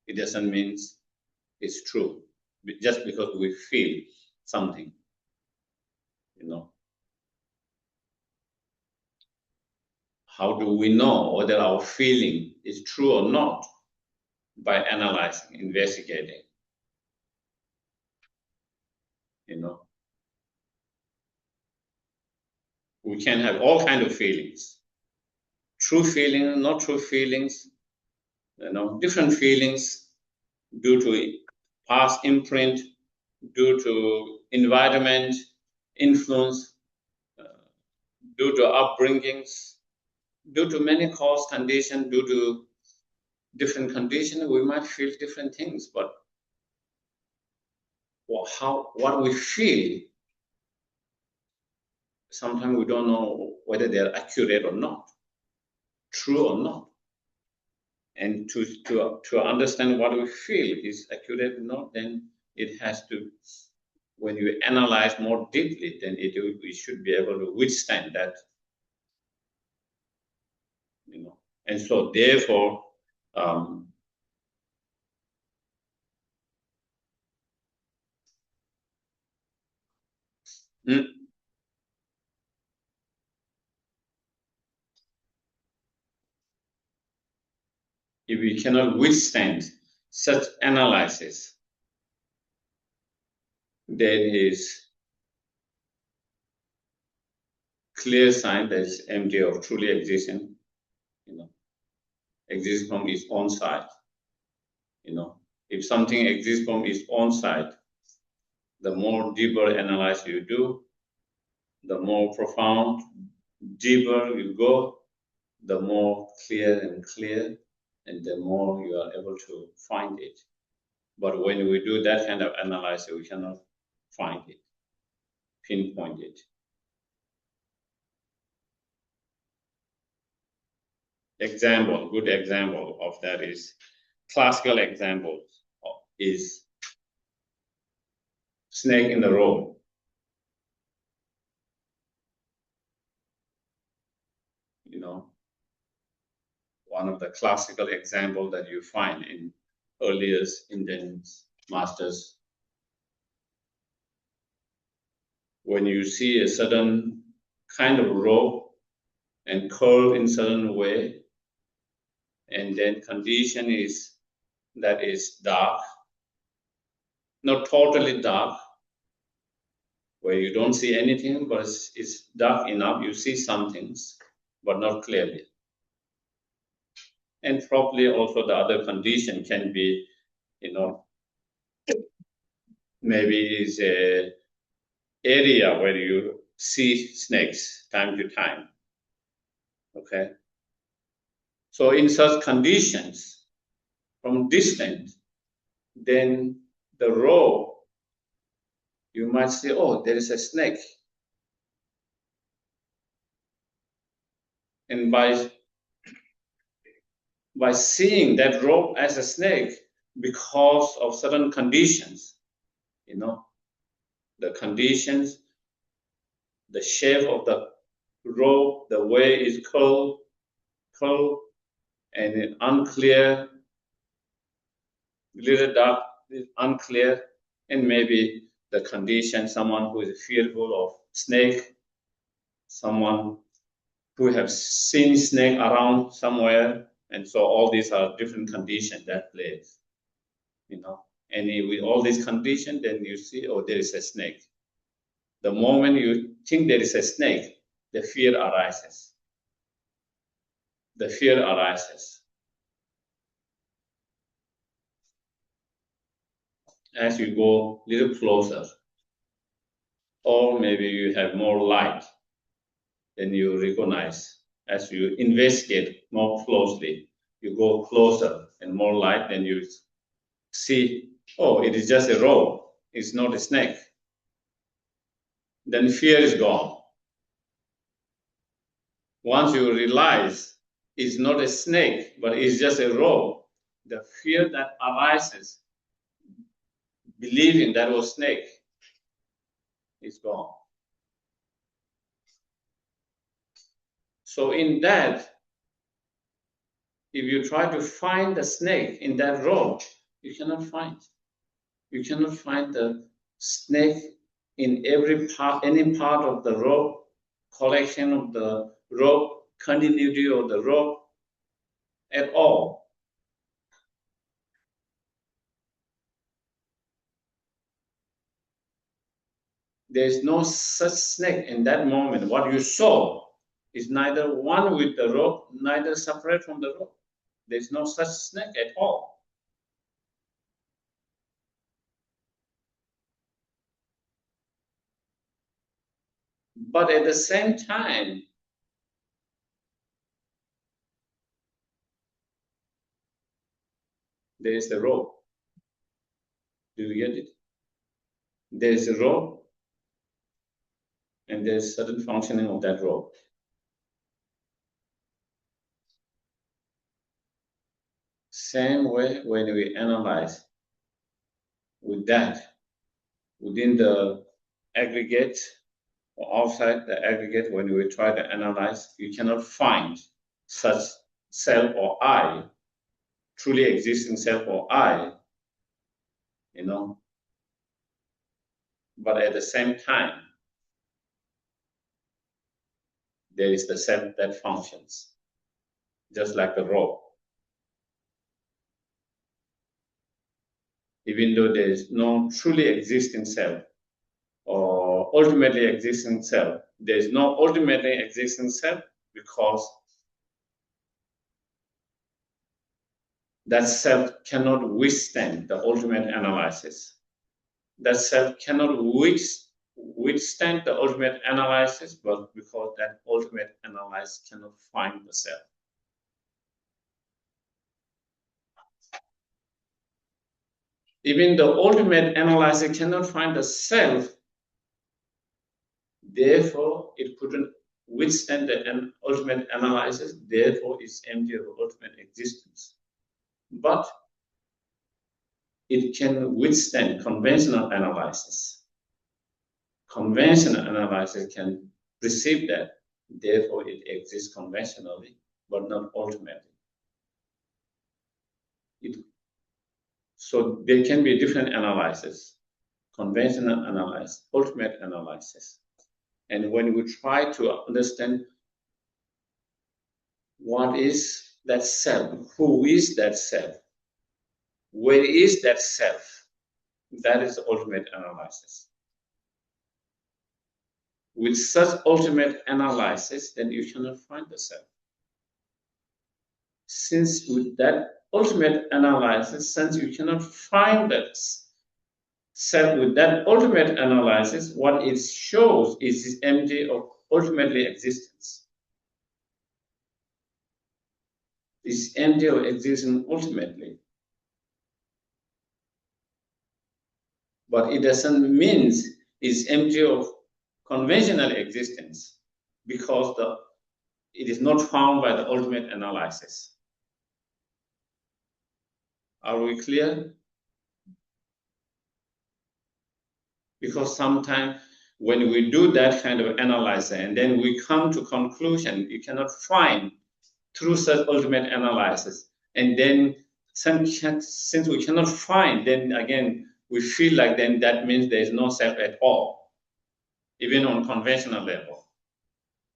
It doesn't mean it's true, just because we feel something, How do we know whether our feeling is true or not? By analyzing, investigating, We can have all kinds of feelings. True feelings, not true feelings, different feelings due to past imprint, due to environment, influence, due to upbringings, due to many cause conditions, due to different conditions, we might feel different things, but what we feel, sometimes we don't know whether they're accurate or not, true or not. And to understand what we feel is accurate or not, then it has to, when you analyze more deeply, then we should be able to withstand that, And so therefore, If we cannot withstand such analysis, then is clear sign that is empty or truly existing, exists from its own side. If something exists from its own side, the more deeper analysis you do, the more profound, deeper you go, the more clear, and the more you are able to find it. But when we do that kind of analysis, we cannot find it, pinpoint it. Good example of that is, classical example is snake in the rope. One of the classical examples that you find in earliest Indian masters. When you see a certain kind of rope and curve in certain way, and then condition is that is dark, not totally dark, where you don't see anything, but it's dark enough, you see some things, but not clearly. And probably also the other condition can be, maybe is a area where you see snakes time to time. Okay. So in such conditions, from distance, then the rope, you might say, oh, there is a snake. And by seeing that rope as a snake, because of certain conditions, the conditions, the shape of the rope, the way it's curled, and unclear, little dark, unclear, and maybe the condition, someone who is fearful of snake, someone who have seen snake around somewhere, and so all these are different conditions that plays, and with all these conditions, then you see, oh, there is a snake. The moment you think there is a snake, the fear arises. The fear arises. As you go a little closer, or maybe you have more light, then you recognize. As you investigate more closely, you go closer and more light, then you see, oh, it is just a rope, it's not a snake. Then fear is gone. Once you realize it's not a snake, but it's just a rope, the fear that arises, believing that was snake, is gone. So in that, if you try to find the snake in that rope, you cannot find. You cannot find the snake in every part, any part of the rope, collection of the rope, continuity of the rope at all. There is no such snake in that moment. What you saw is neither one with the rope, neither separate from the rope. There is no such snake at all. But at the same time, there is a rope. Do you get it? There is a rope, and there is certain functioning of that rope. Same way when we analyze with that, within the aggregate or outside the aggregate, when we try to analyze, you cannot find such self or I, truly existing self or I, But at the same time, there is the self that functions, just like a rope. Even though there is no truly existing self or ultimately existing self, there is no ultimately existing self because that self cannot withstand the ultimate analysis. That self cannot withstand the ultimate analysis, but because that ultimate analysis cannot find the self. Even the ultimate analyzer cannot find the self, therefore it couldn't withstand the ultimate analysis, therefore it's empty of ultimate existence. But it can withstand conventional analysis. Conventional analysis can perceive that, therefore it exists conventionally, but not ultimately. So there can be different analysis, conventional analysis, ultimate analysis. And when we try to understand what is that self, who is that self, where is that self, that is the ultimate analysis. With such ultimate analysis, then you cannot find the self. Since with that ultimate analysis, since you cannot find that self with that ultimate analysis, what it shows is empty of ultimately existence. It's empty of existence ultimately. But it doesn't mean it's empty of conventional existence because it is not found by the ultimate analysis. Are we clear? Because sometimes when we do that kind of analysis and then we come to conclusion, you cannot find through such ultimate analysis. And then since we cannot find, then again, we feel like then that means there is no self at all, even on conventional level.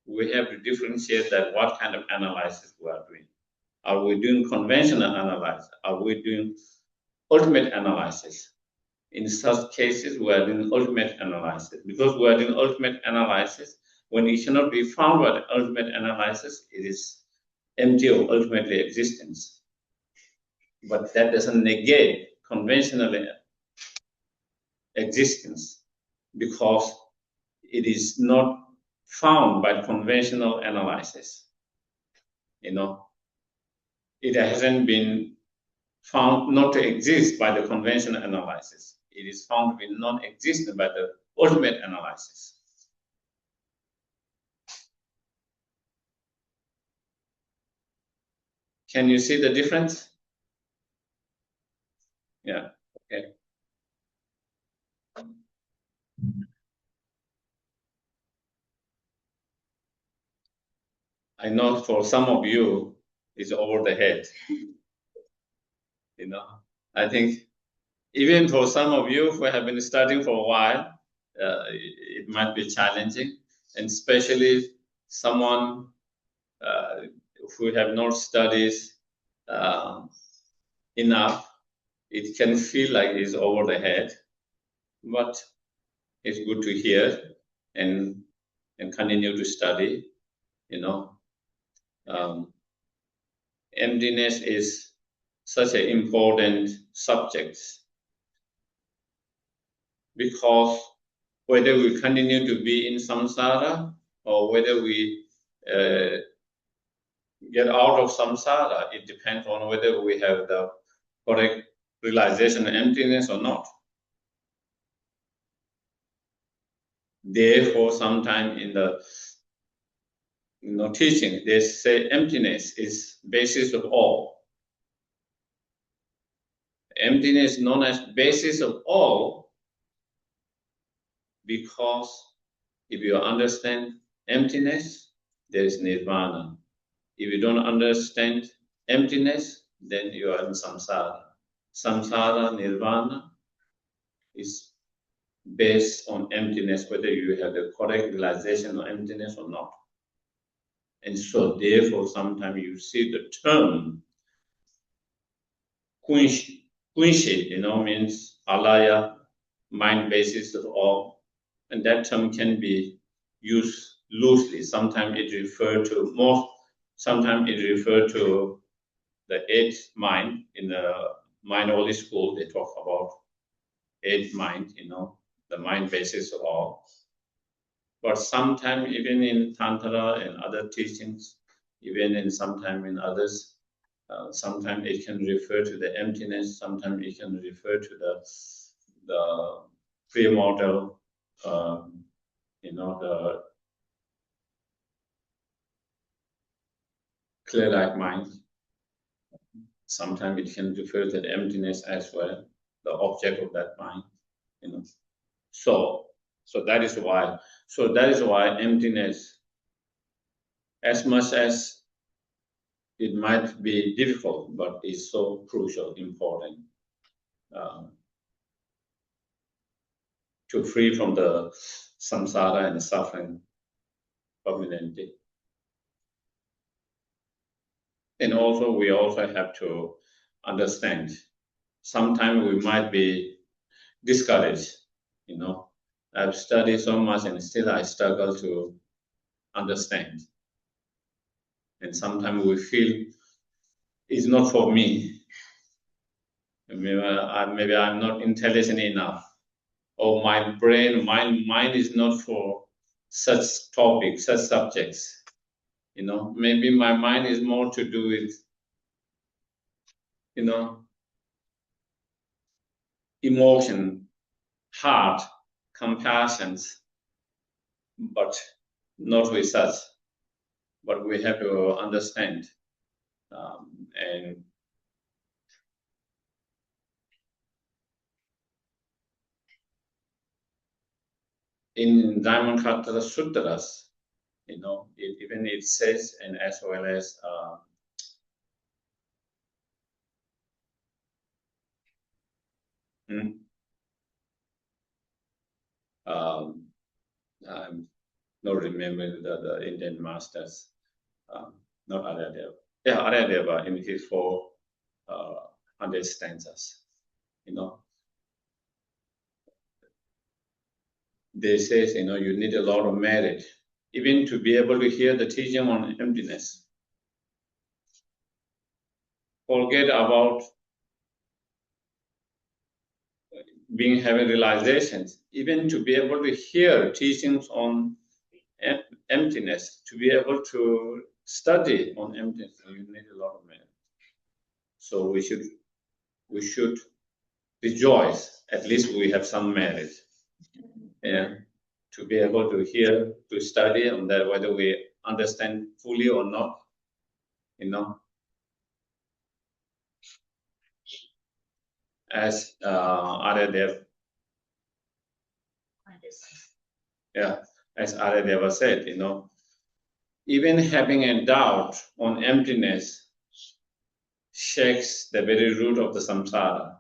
We have to differentiate that what kind of analysis we are doing. Are we doing conventional analysis? Are we doing ultimate analysis? In such cases, we are doing ultimate analysis. Because we are doing ultimate analysis, when it cannot be found by the ultimate analysis, it is empty of ultimately existence. But that doesn't negate conventional existence because it is not found by conventional analysis. It hasn't been found not to exist by the conventional analysis. It is found to be non-existent by the ultimate analysis. Can you see the difference? Yeah, okay. I know for some of you, it's over the head. I think even for some of you who have been studying for a while, it might be challenging, and especially someone who have not studied enough, it can feel like it's over the head, but it's good to hear and continue to study. Emptiness is such an important subject because whether we continue to be in samsara or whether we get out of samsara, it depends on whether we have the correct realization of emptiness or not. Therefore, sometimes in the teaching, they say emptiness is basis of all. Emptiness is known as basis of all because if you understand emptiness, there is nirvana. If you don't understand emptiness, then you are in samsara. Samsara, nirvana is based on emptiness, whether you have the correct realization of emptiness or not. And so therefore sometimes you see the term Kunshi, means alaya, mind basis of all. And that term can be used loosely. Sometimes it refers to the eighth mind. In the mind holy school, they talk about eighth mind, the mind basis of all. But sometimes even in Tantra and other teachings, sometimes in others, sometimes it can refer to the emptiness, sometimes it can refer to the premortal, the clear-like mind. Sometimes it can refer to the emptiness as well, the object of that mind. So that is why. So that is why emptiness, as much as it might be difficult, but is so crucial, important, to free from the samsara and suffering permanently. And also, we also have to understand, sometimes we might be discouraged, I've studied so much and still I struggle to understand. And sometimes we feel it's not for me. Maybe I'm not intelligent enough, or my mind is not for such topics, such subjects. Maybe my mind is more to do with, emotion, heart, compassions, but not with such. But we have to understand, and in Diamond Khatara Sutras, it says, and as well as I'm not remembering the Indian masters, not Aryadeva. Yeah, Aryadeva in his 400 stanzas, they say, you need a lot of merit, even to be able to hear the teaching on emptiness. Forget about having realizations, even to be able to hear teachings on emptiness, to be able to study on emptiness, you need a lot of merit. So we should rejoice. At least we have some merit. Yeah, to be able to hear, to study on that, whether we understand fully or not, as Aryadeva, as Aryadeva said, even having a doubt on emptiness shakes the very root of the samsara.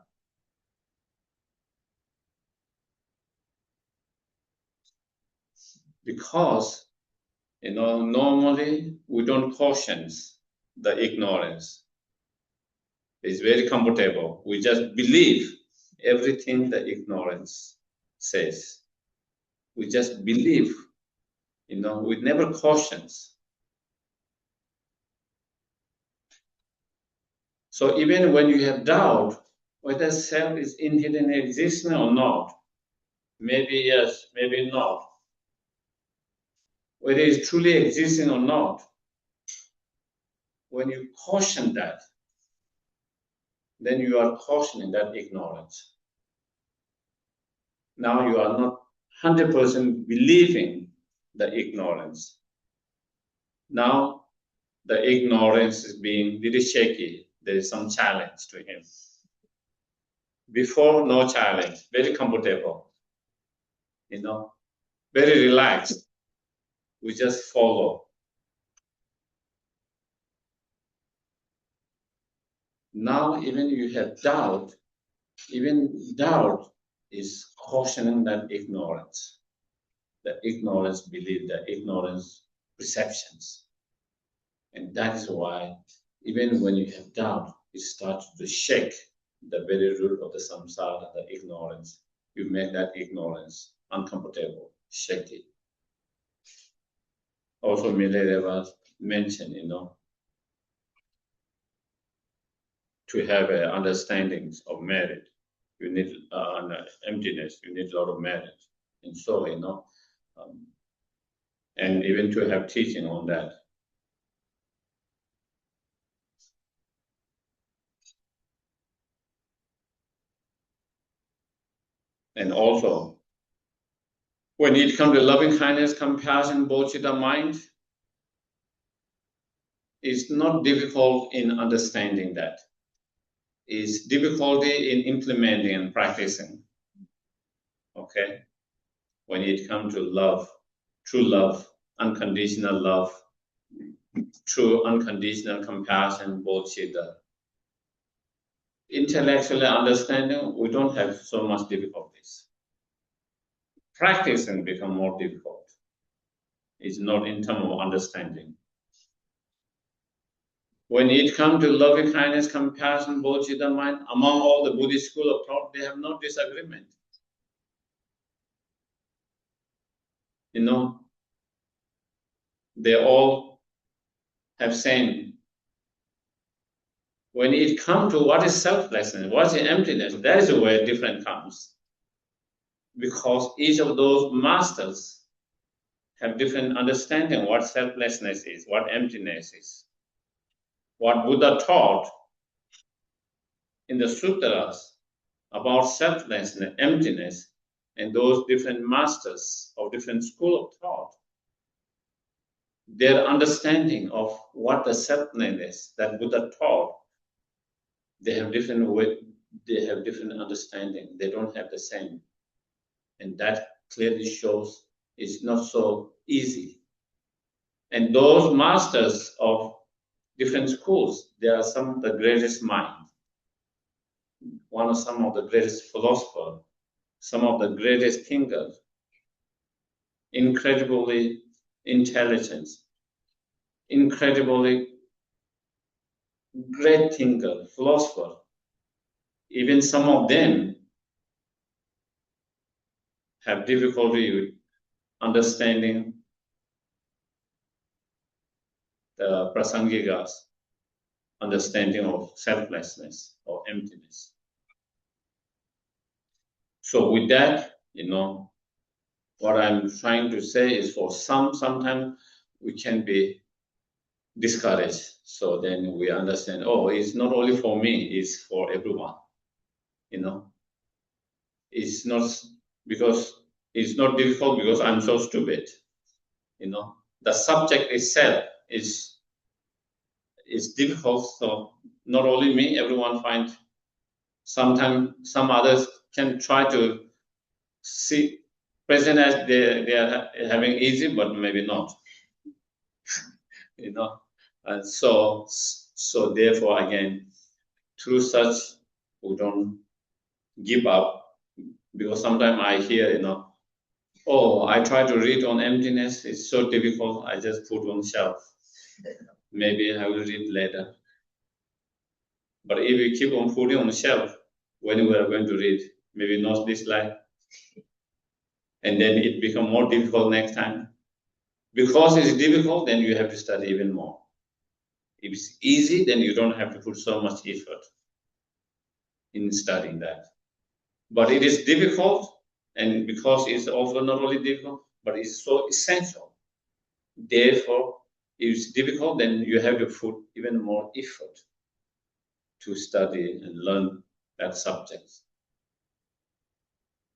Because, normally we don't caution the ignorance. It's very comfortable. We just believe everything the ignorance says. We just believe, we never cautions. So even when you have doubt whether self is inherently existing or not, maybe yes, maybe not, whether it's truly existing or not, when you caution that, then you are cautioning that ignorance. Now you are not 100% believing the ignorance. Now the ignorance is being very shaky. There is some challenge to him. Before, no challenge, very comfortable, very relaxed. We just follow. Now even you have doubt, even doubt is cautioning that ignorance, the ignorance belief, the ignorance perceptions. And that is why, even when you have doubt, it starts to shake the very root of the samsara, the ignorance. You make that ignorance uncomfortable, shake it. Also, Milarewa mentioned, to have understandings of merit, you need emptiness, you need a lot of merit. And so, and even to have teaching on that. And also, when it comes to loving kindness, compassion, bodhicitta mind, it's not difficult in understanding that. It's difficulty in implementing and practicing. Okay? When it comes to love, true love, unconditional love, true unconditional compassion, bodhicitta. Intellectually understanding, we don't have so much difficulties. Practicing become more difficult. It's not in terms of understanding. When it comes to loving kindness, compassion, bodhicitta mind, among all the Buddhist school of thought, they have no disagreement. They all have same. When it comes to what is selflessness, what is emptiness, that is where difference comes. Because each of those masters have different understanding what selflessness is, what emptiness is. What Buddha taught in the sutras about selflessness, emptiness, and those different masters of different school of thought, their understanding of what the selflessness that Buddha taught, they have different way, they have different understanding. They don't have the same, and that clearly shows it's not so easy. And those masters of different schools, they are some of the greatest minds, some of the greatest philosophers, some of the greatest thinkers, incredibly intelligent, incredibly great thinker, philosopher. Even some of them have difficulty with understanding the Prasangikas, understanding of selflessness or emptiness. So with that, what I'm trying to say is for sometimes we can be discouraged. So then we understand, it's not only for me, it's for everyone. It's not because it's not difficult because I'm so stupid. The subject itself is difficult. So not only me, everyone finds. Sometimes some others can try to see present as they are having easy, but maybe not. And so therefore again, through such we don't give up, because sometimes I hear, I try to read on emptiness, it's so difficult, I just put on shelf. Maybe I will read later. But if you keep on putting on the shelf, when we are going to read, maybe not this life, and then it become more difficult next time. Because it's difficult, then you have to study even more. If it's easy, then you don't have to put so much effort in studying that. But it is difficult, and because it's also not only difficult, but it's so essential. Therefore, if it's difficult, then you have to put even more effort to study and learn that subject.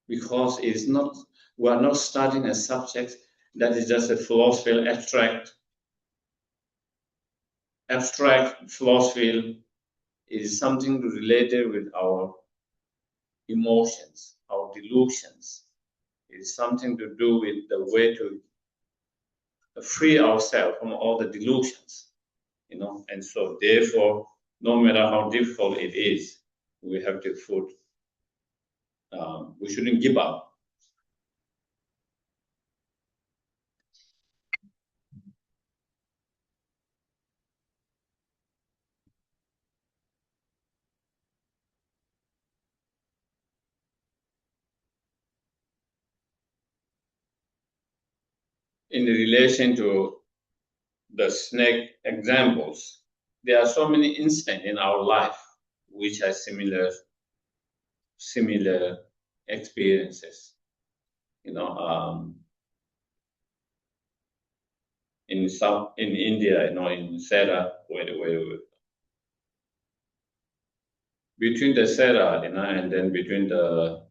Because we are not studying a subject that is just a philosophy, abstract philosophy. It is something related with our emotions, our delusions. It is something to do with the way to free ourselves from all the delusions, and so therefore, no matter how difficult it is, we have to put, we shouldn't give up. in relation to the snake examples, there are so many instances in our life which are similar experiences. In India, in Sera, where between the Sera, and then between the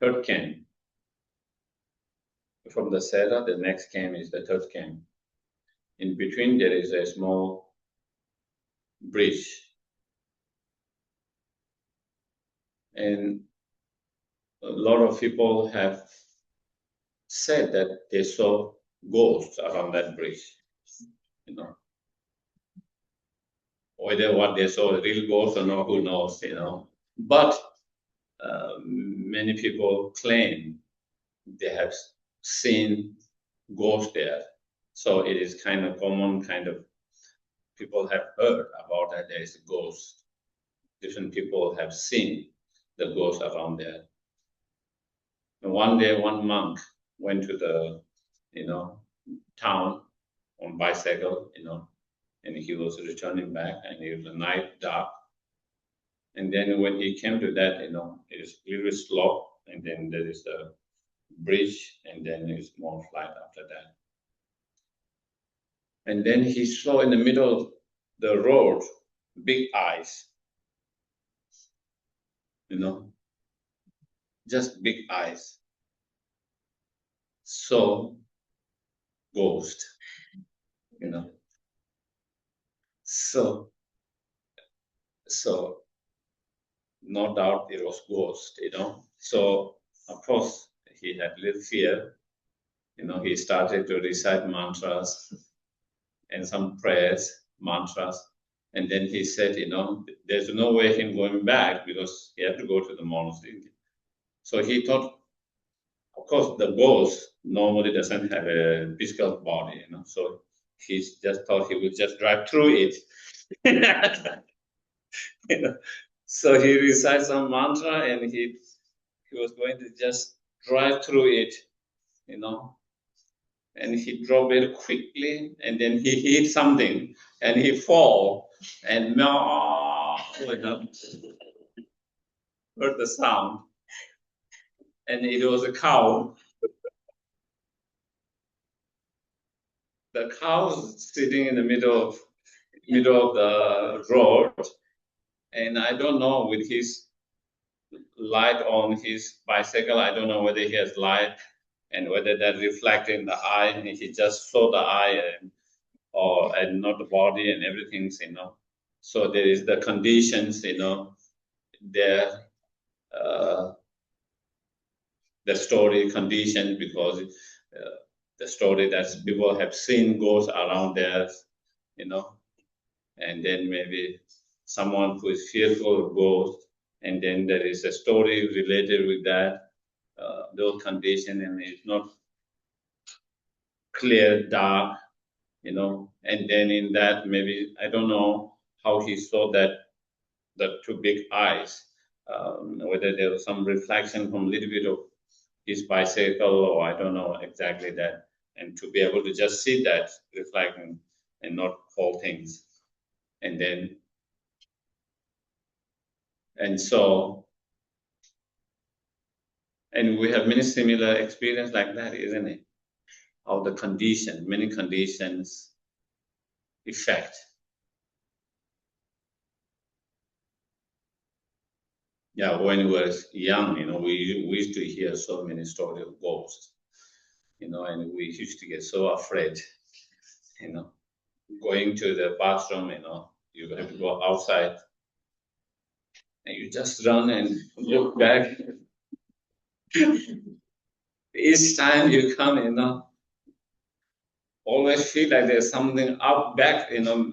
third camp. From the Sera, the next camp is the third camp. In between, there is a small bridge. And a lot of people have said that they saw ghosts around that bridge. Whether what they saw a real ghost or not, who knows, But many people claim they have seen ghosts there. So it is kind of common, people have heard about that there is a ghost. Different people have seen the ghost around there. And one day, one monk went to the, town on bicycle, and he was returning back, and it was a night dark. And then when he came to that, it is a little slope, and then there is a bridge, and then there's more flight after that. And then he saw in the middle of the road big eyes, just big eyes. So ghost, So no doubt it was ghost, So of course he had little fear. He started to recite mantras and some prayers, mantras. And then he said, there's no way him going back because he had to go to the monastery. So he thought, of course, the ghost normally doesn't have a physical body, So he just thought he would just drive through it. So he recited some mantra and he was going to just drive through it, and he drove very quickly, and then he hit something and he fall and heard the sound, and it was a cow. The cow was sitting in the middle of the road, and I don't know, with his light on his bicycle, I don't know whether he has light and whether that reflected in the eye, and he just saw the eye and not the body and everything, So there is the conditions, there, the story condition, because the story that people have seen goes around there, and then maybe someone who is fearful of ghosts, and then there is a story related with that, those conditions, and it's not clear, dark, and then in that, maybe, I don't know how he saw that, the two big eyes, whether there was some reflection from a little bit of his bicycle, or I don't know exactly that, and to be able to just see that reflecting and not whole things. And then, and we have many similar experience like that, isn't it? How the many conditions affect. Yeah, when we were young, we used to hear so many stories of ghosts, and we used to get so afraid, going to the bathroom, you have to go outside, and you just run and look back. Each time you come, always feel like there's something out back,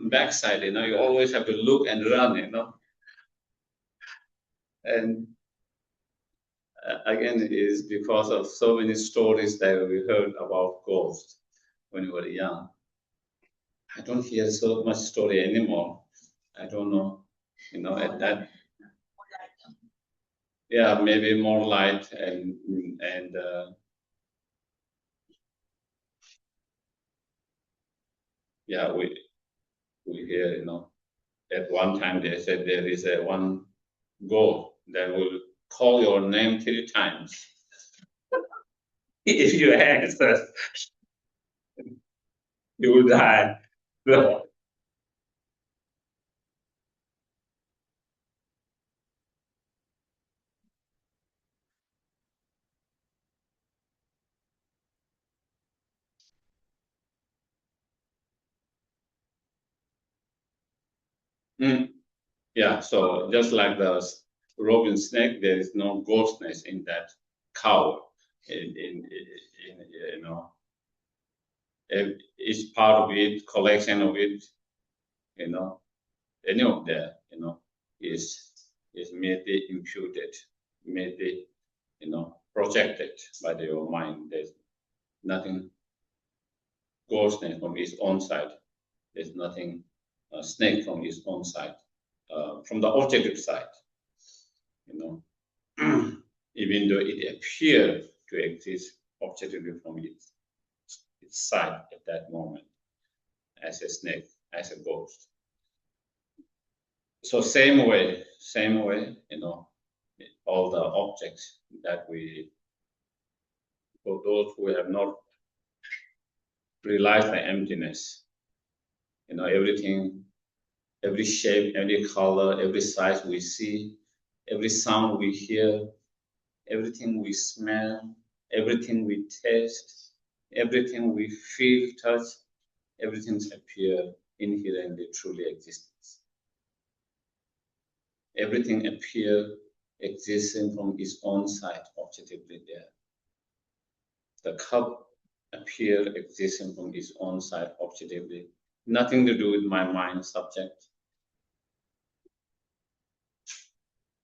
backside, you always have to look and run, And again, it is because of so many stories that we heard about ghosts when we were young. I don't hear so much story anymore. I don't know, at that. Yeah, maybe more light and Yeah, we hear, at one time they said there is a one god that will call your name 3 times. If you answer, you will die. So, yeah, so just like the robin snake, there is no ghostness in that cow. In each part of it, collection of it, you know, any of that, is merely imputed, merely, projected by your mind. There's nothing ghostness from its own side. There's nothing snake from its own side. From the objective side, you know, even though it appears to exist objectively from its side at that moment as a snake, as a ghost. So same way, all the objects that for those who have not realized the emptiness, everything, every shape, every color, every size we see, every sound we hear, everything we smell, everything we taste, everything we feel, touch, everything appear inherently truly existence. Everything appear existing from its own side, objectively there. The cup appear existing from its own side, objectively. Nothing to do with my mind subject.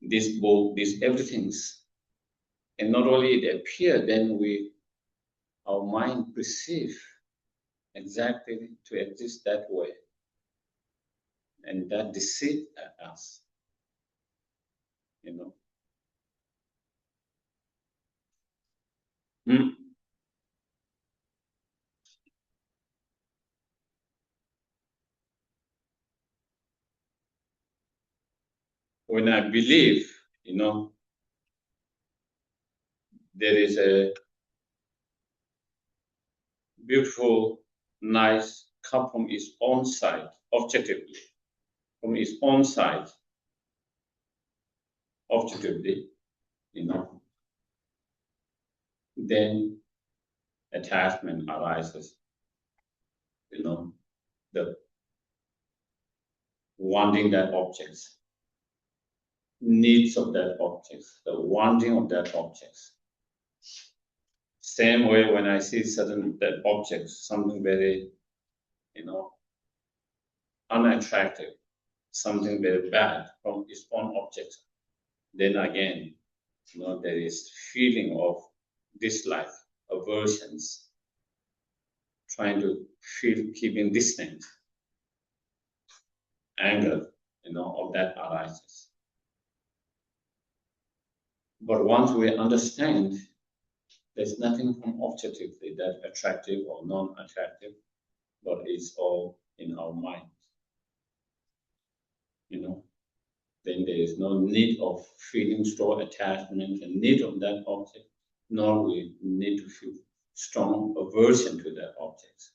This book, this everything's. And not only it appear, then our mind perceive exactly to exist that way. And that deceive us, Mm. When I believe, there is a beautiful, nice cup from its own side, objectively, from its own side, objectively, then attachment arises, the wanting that object, needs of that object, the wanting of that object. Same way when I see certain that objects, something very, unattractive, something very bad from its own object, then again, there is feeling of dislike, aversions, trying to feel keeping distant, anger, of that arises. But once we understand there's nothing from objectively that attractive or non-attractive, but it's all in our mind, then there is no need of feeling strong attachment and need of that object, nor we need to feel strong aversion to that object.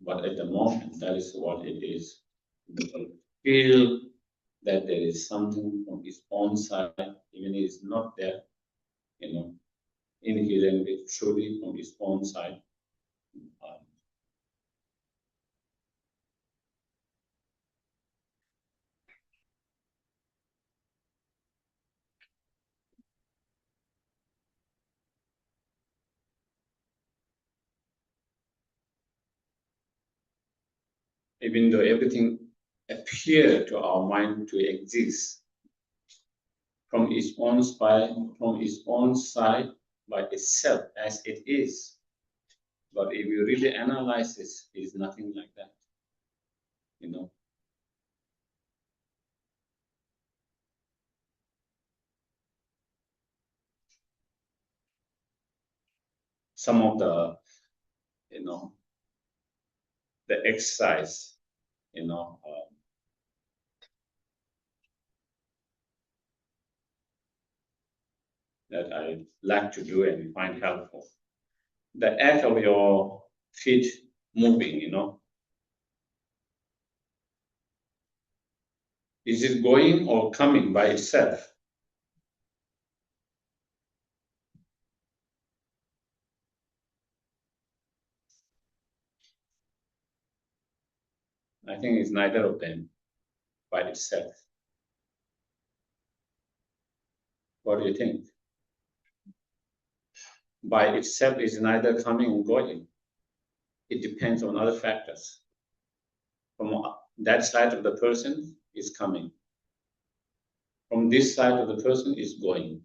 But at the moment, that is what it is. We feel that there is something from its own side, even if it's not there, inherently, truly from its own side. Even though everything appears to our mind to exist from its own side by itself as it is. But if you really analyze this, it is nothing like that. Some of the, the exercise, that I like to do and find helpful. The act of your feet moving, is it going or coming by itself? I think it's neither of them by itself. What do you think? By itself is neither coming or going. It depends on other factors. From that side of the person is coming. From this side of the person is going.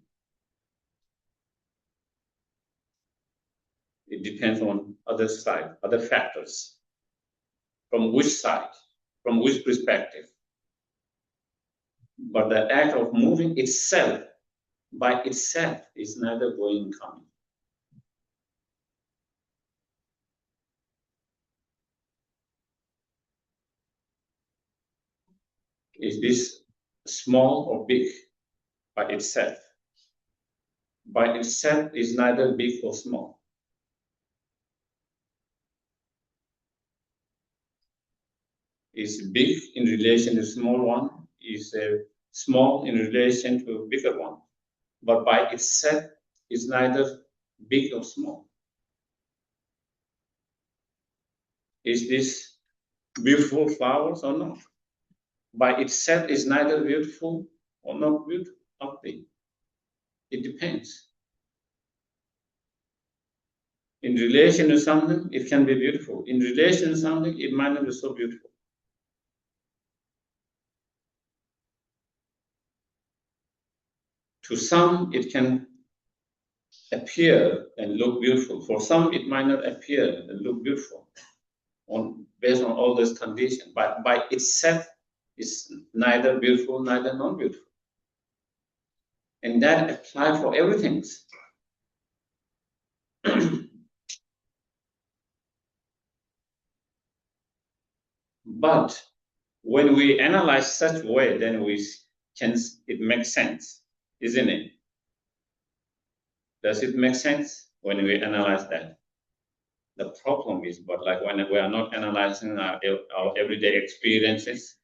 It depends on other side, other factors. From which side, from which perspective. But the act of moving itself, by itself, is neither going nor coming. Is this small or big by itself? By itself is neither big or small. Is big in relation to small one, is small in relation to a bigger one. But by itself is neither big or small. Is this beautiful flowers or not? By itself is neither beautiful or not beautiful, not big. It depends. In relation to something, it can be beautiful. In relation to something, it might not be so beautiful. To some, it can appear and look beautiful. For some, it might not appear and look beautiful based on all those conditions. But by itself, it's neither beautiful, neither non-beautiful. And that applies for everything. But when we analyze such way, then it makes sense, isn't it? Does it make sense when we analyze that? The problem is, but like when we are not analyzing our everyday experiences,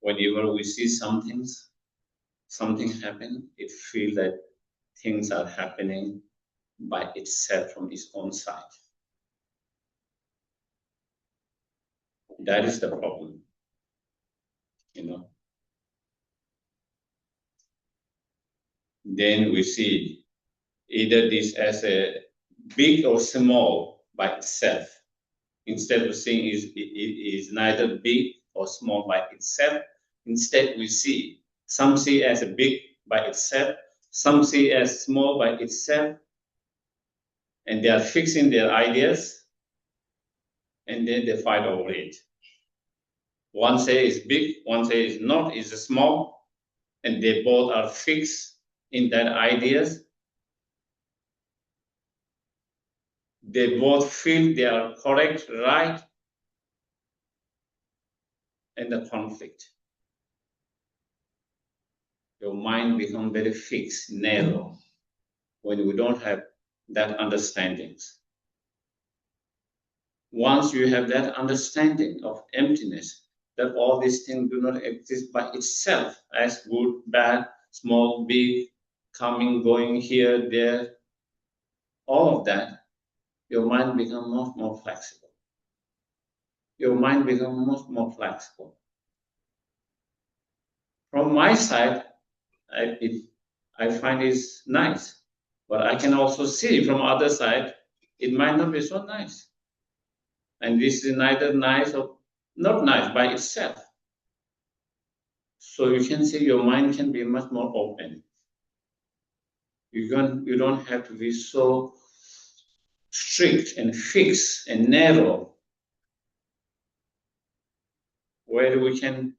whenever we see something happen, it feels that things are happening by itself from its own side. That is the problem, Then we see either this as a big or small by itself. Instead of seeing it is neither big or small by itself, instead we see some see as a big by itself, some see as small by itself, and they are fixing their ideas, and then they fight over it. One says it's big, one says it's not, it's small, and they both are fixed in that ideas. They both feel they are correct, right, and the conflict. Your mind becomes very fixed, narrow, when we don't have that understandings. Once you have that understanding of emptiness, that all these things do not exist by itself as good, bad, small, big, coming, going here, there, all of that, your mind becomes much more flexible. Your mind becomes much more flexible. From my side, I find it's nice, but I can also see from other side, it might not be so nice. And this is neither nice or not nice by itself. So you can see your mind can be much more open. You don't have to be so strict and fixed and narrow, where we can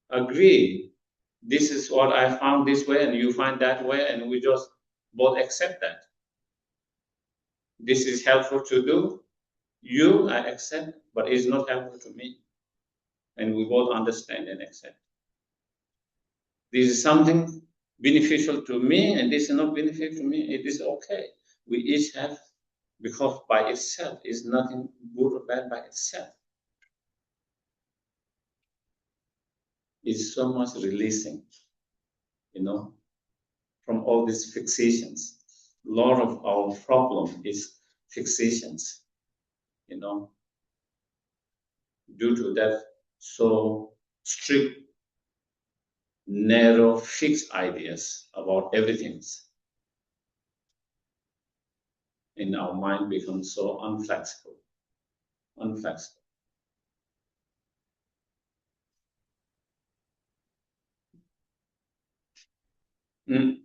agree, this is what I found this way and you find that way, and we just both accept that. This is helpful to do, You, I accept, but it's not helpful to me. And we both understand and accept. This is something beneficial to me, and this is not beneficial to me. It is okay. We each have, because by itself is nothing good or bad by itself. It's so much releasing, from all these fixations. A lot of our problem is fixations, due to that so strict, narrow, fixed ideas about everything. And our mind becomes so unflexible. Mm.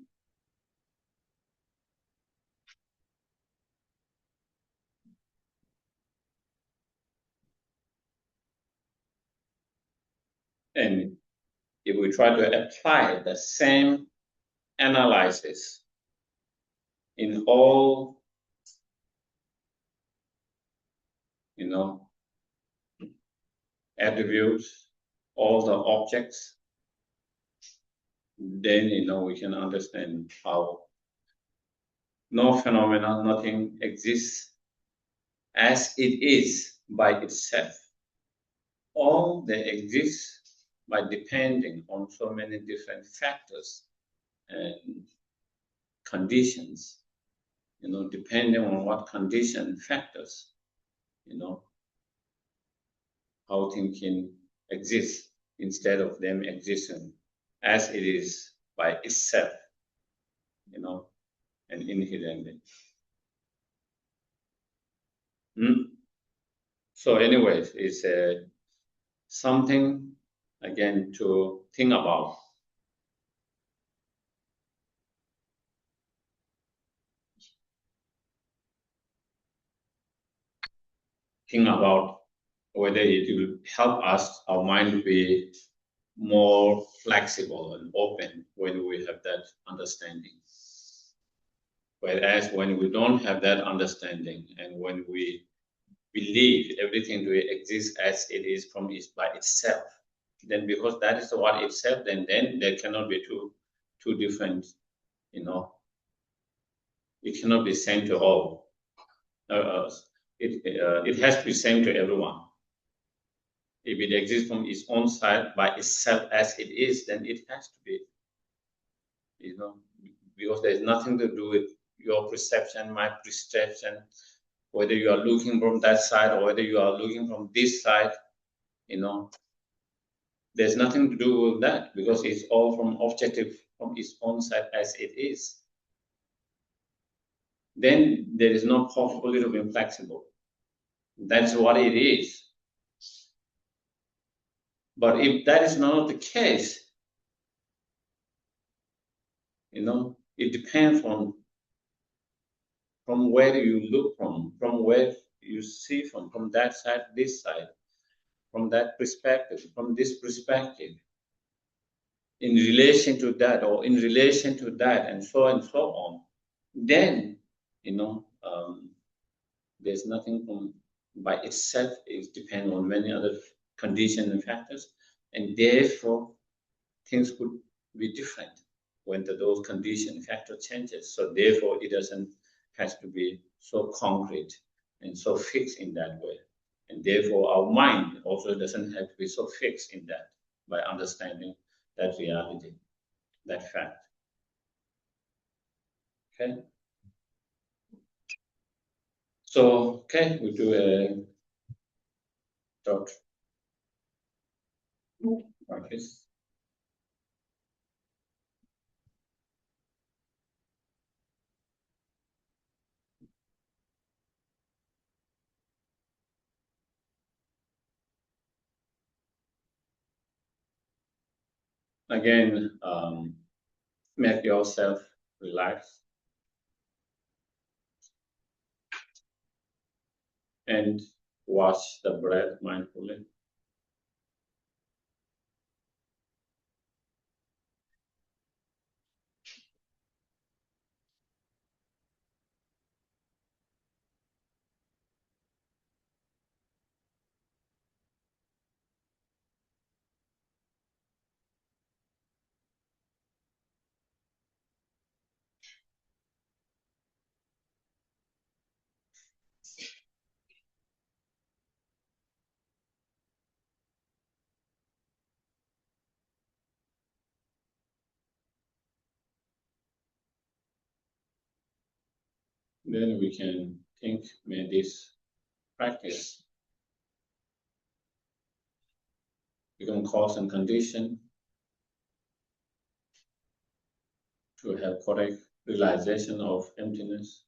And if we try to apply the same analysis in all, attributes, all the objects, then, we can understand how no phenomena, nothing exists as it is by itself. All they exist by depending on so many different factors and conditions, depending on what condition factors, how things can exist instead of them existing as it is by itself, and inherently. So anyways, it's something, again, to think about. Think about whether it will help us, our mind to be more flexible and open when we have that understanding. Whereas when we don't have that understanding, and when we believe everything to exist as it is from it by itself, then because that is what itself, then there cannot be two different, it cannot be same to all. It has to be same to everyone. If it exists from its own side by itself as it is, then it has to be, because there's nothing to do with your perception, my perception, whether you are looking from that side or whether you are looking from this side, there's nothing to do with that, because it's all from objective, from its own side as it is. Then there is no possibility of being flexible. That's what it is. But if that is not the case, it depends from where you look from where you see from that side, this side, from that perspective, from this perspective, in relation to that, or in relation to that, and so on. Then, there's nothing from by itself. It depends on many other conditions and factors, and therefore things could be different when those condition factor changes. So therefore it doesn't has to be so concrete and so fixed in that way. And therefore our mind also doesn't have to be so fixed in that, by understanding that reality, that fact. Okay. So, okay, we do a dot like this. Again, make yourself relax and watch the breath mindfully. Then we can think, may this practice become cause and condition to have correct realization of emptiness.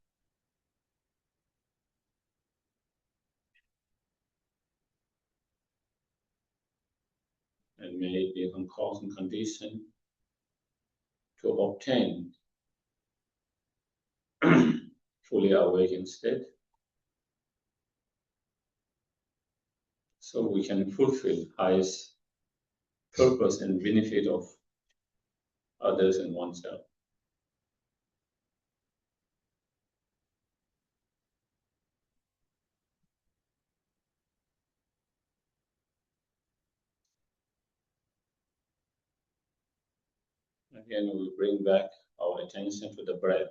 And may it become cause and condition to obtain fully awakened state, so we can fulfill highest purpose and benefit of others and oneself. Again, we bring back our attention to the breath.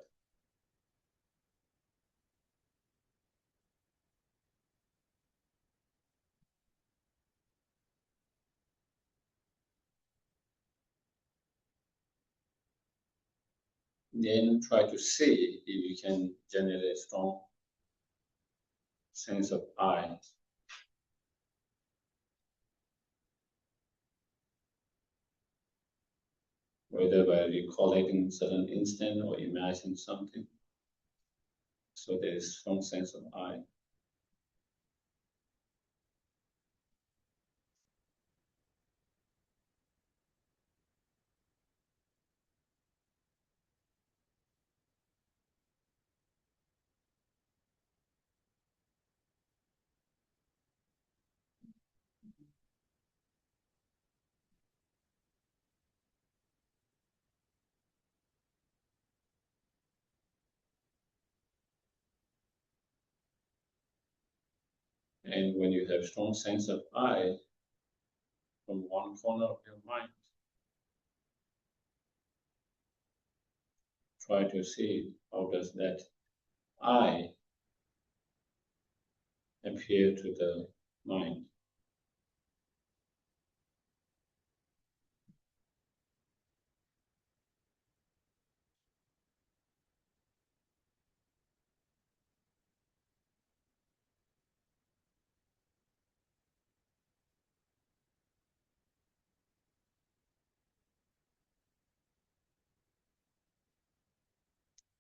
Then try to see if you can generate a strong sense of I. Whether by recollecting certain instant or imagine something. So there is strong sense of I. And when you have strong sense of I from one corner of your mind, try to see how does that I appear to the mind.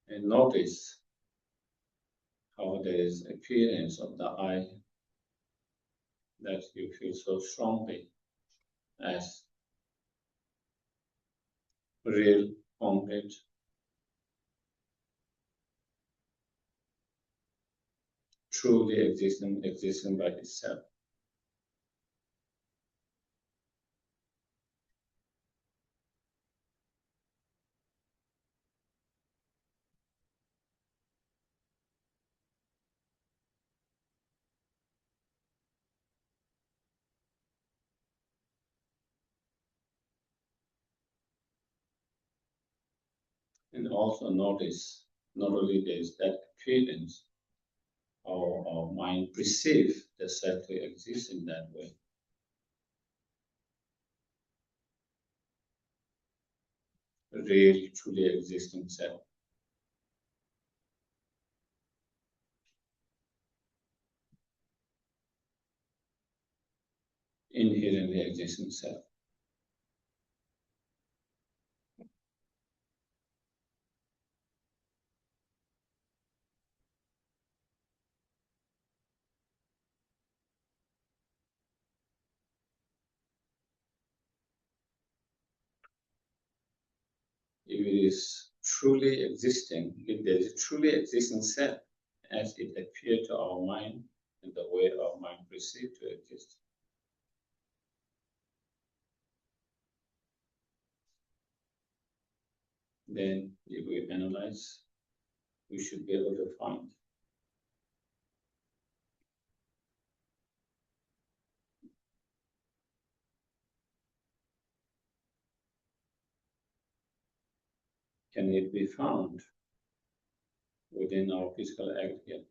And notice how there is appearance of the I that you feel so strongly as real, concrete, truly existing by itself. And also notice not only there is that appearance, our mind perceives the self to exist in that way. Real, truly existing self. Inherently existing self. If it is truly existing, if there is a truly existing self as it appeared to our mind and the way our mind perceived to exist, then if we analyze, we should be able to find can it be found within our physical aggregate?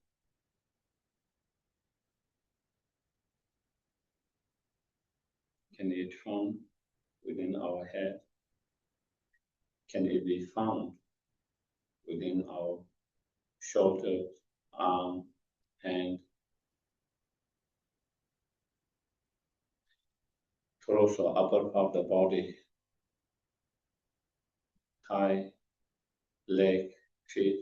Can it be found within our head? Can it be found within our shoulder, arm, hand, torso, upper part of the body, thigh, leg, feet.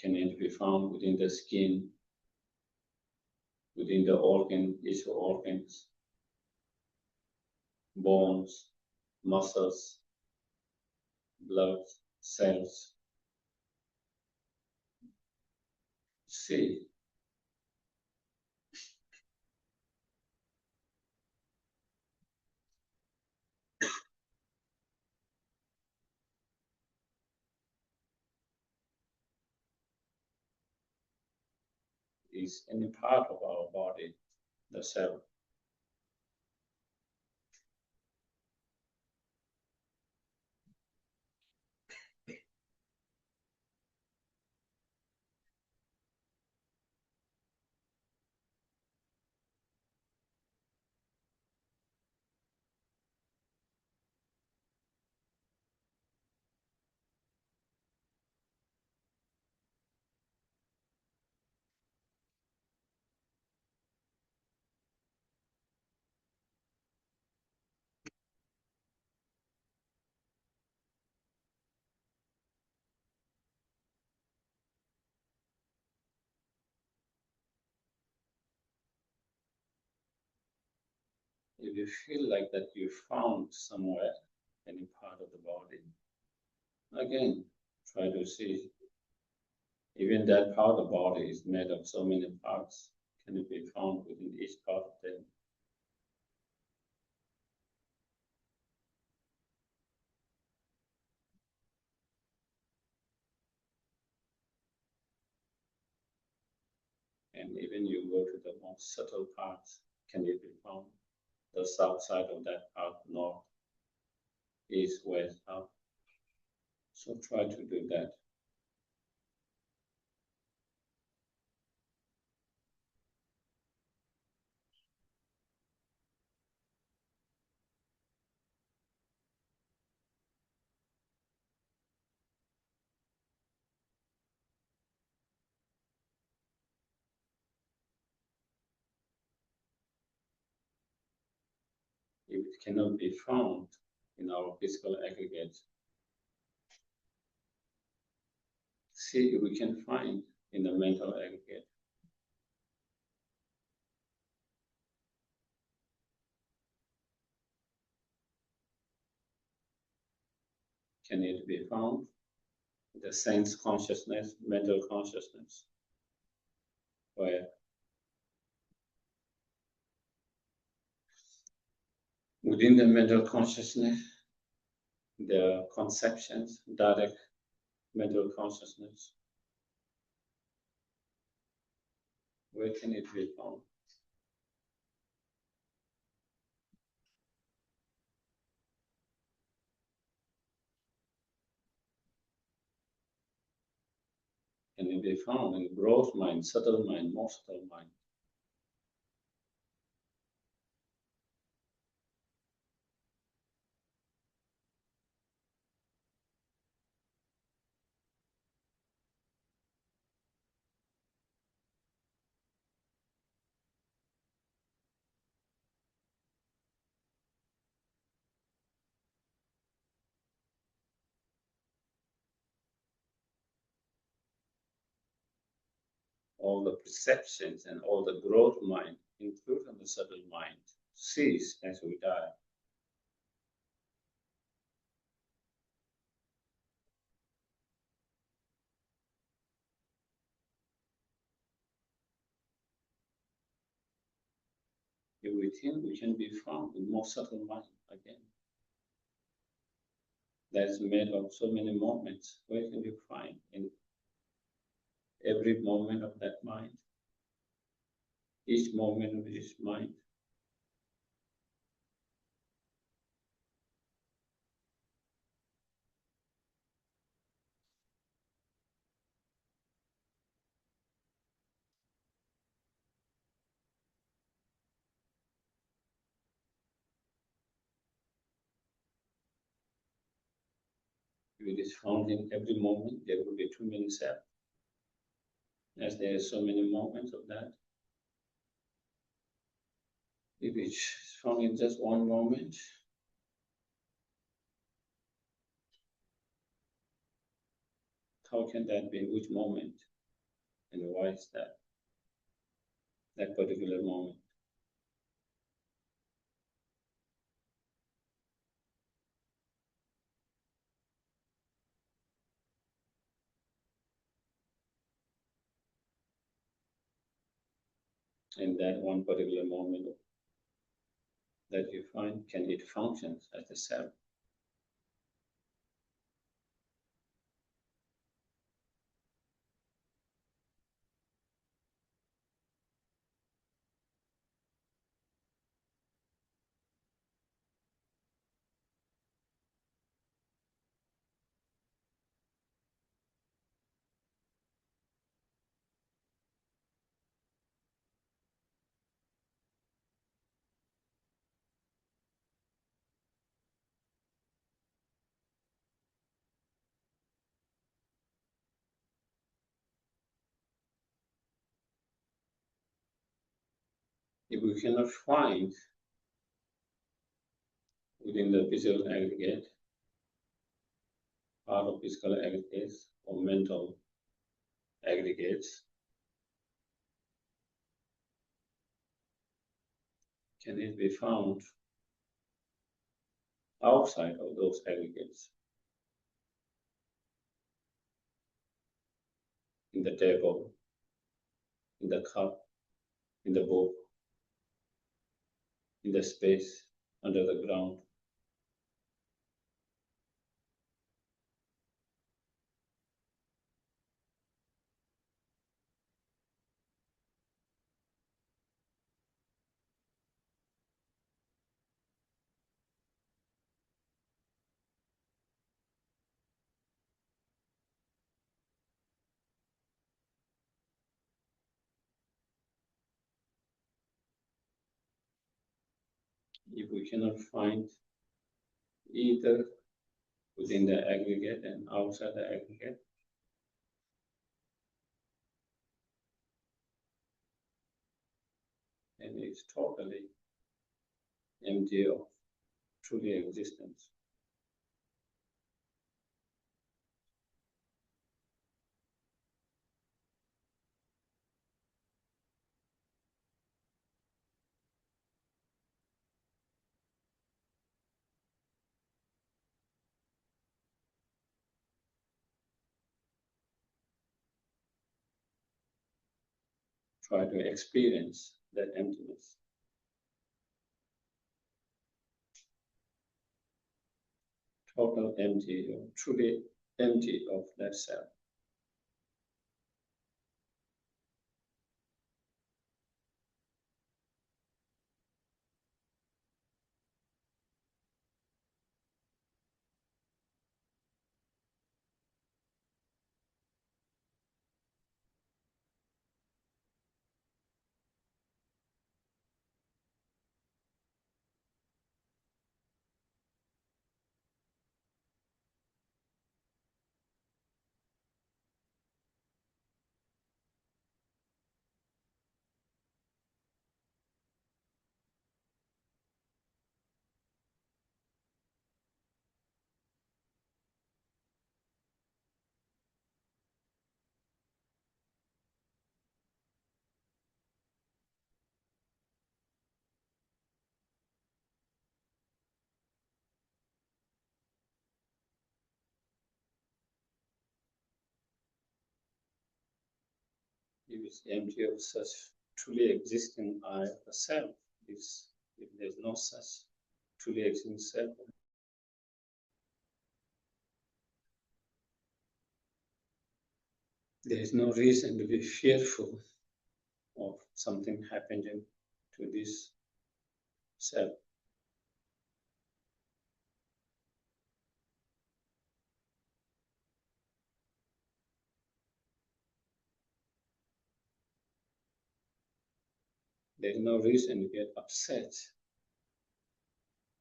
Can it be found within the skin, within the organ, each organs, bones, muscles, blood, cells. See, is any part of our body, the cell. If you feel like that you found somewhere, any part of the body, again, try to see. Even that part of the body is made of so many parts. Can it be found within each part of them? And even you go to the most subtle parts, can it be found? The south side of that part, north, east, west, up. So try to do that. If it cannot be found in our physical aggregate, see if we can find in the mental aggregate. Can it be found? The sense consciousness, mental consciousness, where within the mental consciousness, there are conceptions, direct mental consciousness. Where can it be found? Can it be found in gross mind, subtle mind, more subtle mind? All the perceptions and all the gross mind, including the subtle mind, cease as we die. If we think we can be found in more subtle mind again, that's made of so many moments. Where can you find in every moment of that mind? Each moment of each mind. it is found in every moment, there will be too many self. As there are so many moments of that. If it's found in just one moment, how can that be? Which moment? And why is that? That particular moment. And that one particular moment that you find, can it function as a self? If we cannot find within the physical aggregate, part of physical aggregates or mental aggregates, can it be found outside of those aggregates? In the table, in the cup, in the book, in the space under the ground. If we cannot find either within the aggregate and outside the aggregate, and it's totally empty of truly existence. Try to experience that emptiness. Total empty, or truly empty of that self. If it's empty of such truly existing I, the self, if there's no such truly existing self, there is no reason to be fearful of something happening to this self. There is no reason to get upset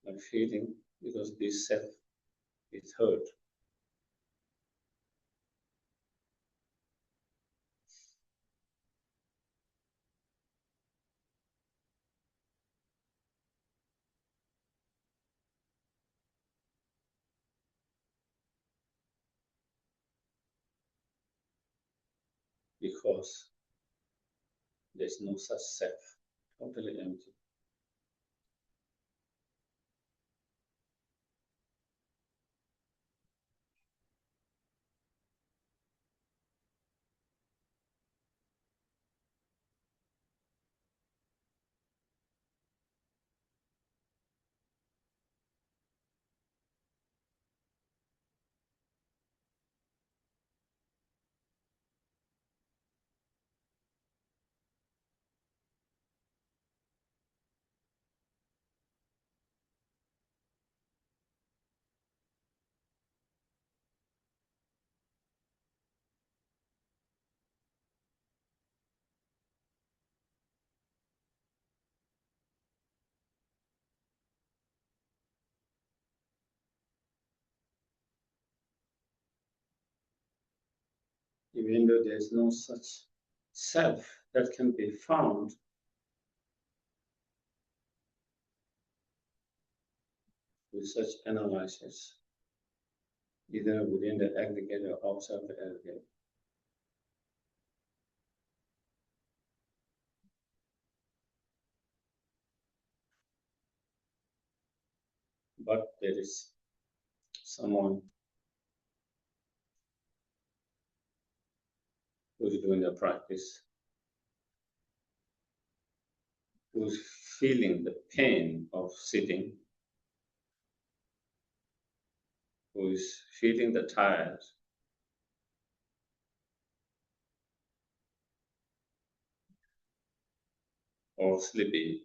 or feeling because this self is hurt. because there's no such self, totally empty. Even though there's no such self that can be found, with such analysis, either within the aggregate or outside the aggregate. But there is someone who's doing the practice, who's feeling the pain of sitting, who's feeling the tired, or sleepy.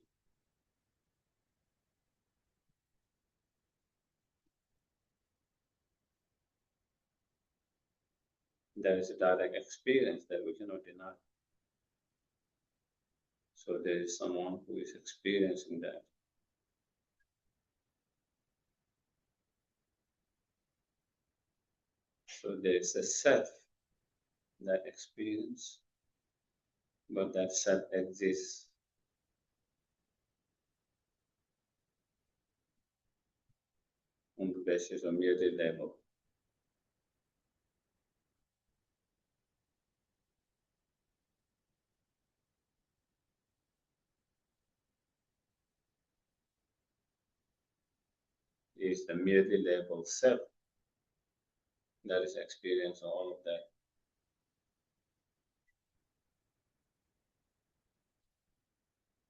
There is a direct experience that we cannot deny. So there is someone who is experiencing that. So there is a self that experience, but that self exists on the basis of merely level. It is the merely level self that is experiencing all of that.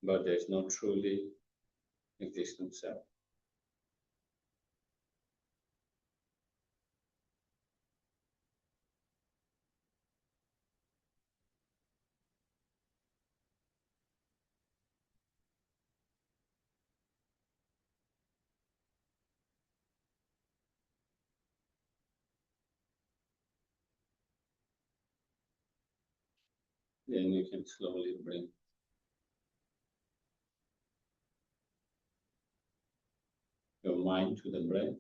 But there is no truly existing self. Then you can slowly bring your mind to the breath.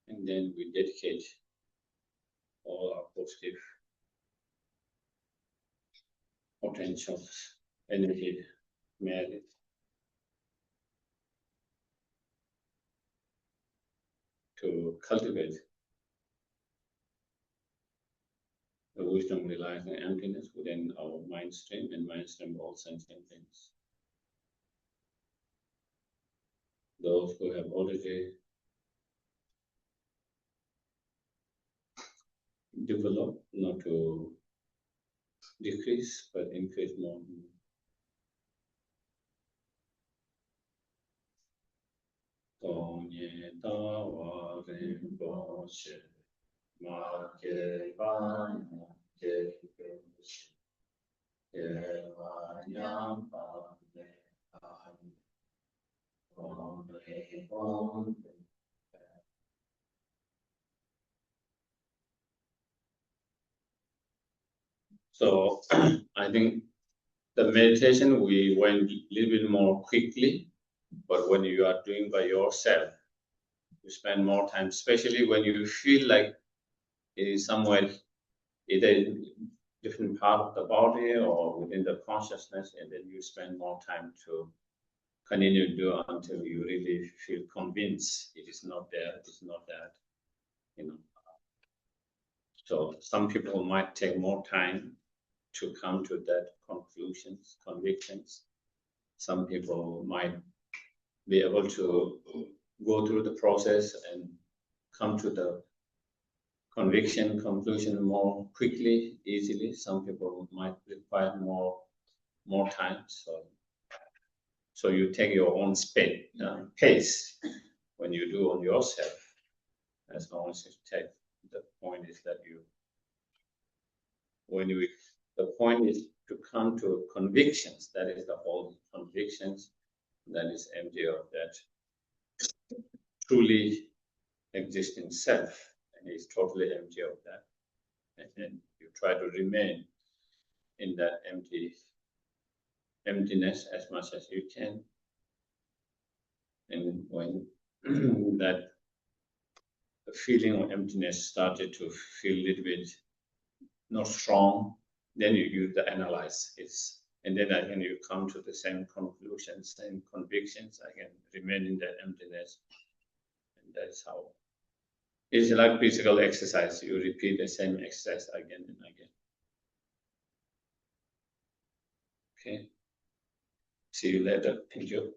And then we dedicate all our positive potentials, energy, merit to cultivate the wisdom realizing emptiness within our mind stream and mind stream of all sentient things. Those who have already developed, not to decrease but increase more. So I think the meditation we went a little bit more quickly, but when you are doing by yourself, you spend more time, especially when you feel like it is somewhere either different part of the body or within the consciousness, and then you spend more time to continue to do until you really feel convinced it is not there, it is not that, you know. So some people might take more time to come to that conclusions, convictions. Some people might be able to go through the process and come to the conclusion more quickly, easily. Some people might require more time. So you take your own pace when you do on yourself. As long as you take, the point is that the point is to come to convictions. That is the whole convictions. That is empty of that truly existing self, and is totally empty of that. And then you try to remain in that emptiness as much as you can. And when that the feeling of emptiness started to feel a little bit not strong, then you use the analyze. And then again you come to the same conclusions, same convictions, again remain in that emptiness. And that's how it's like physical exercise. You repeat the same exercise again and again. Okay. See you later. Thank you.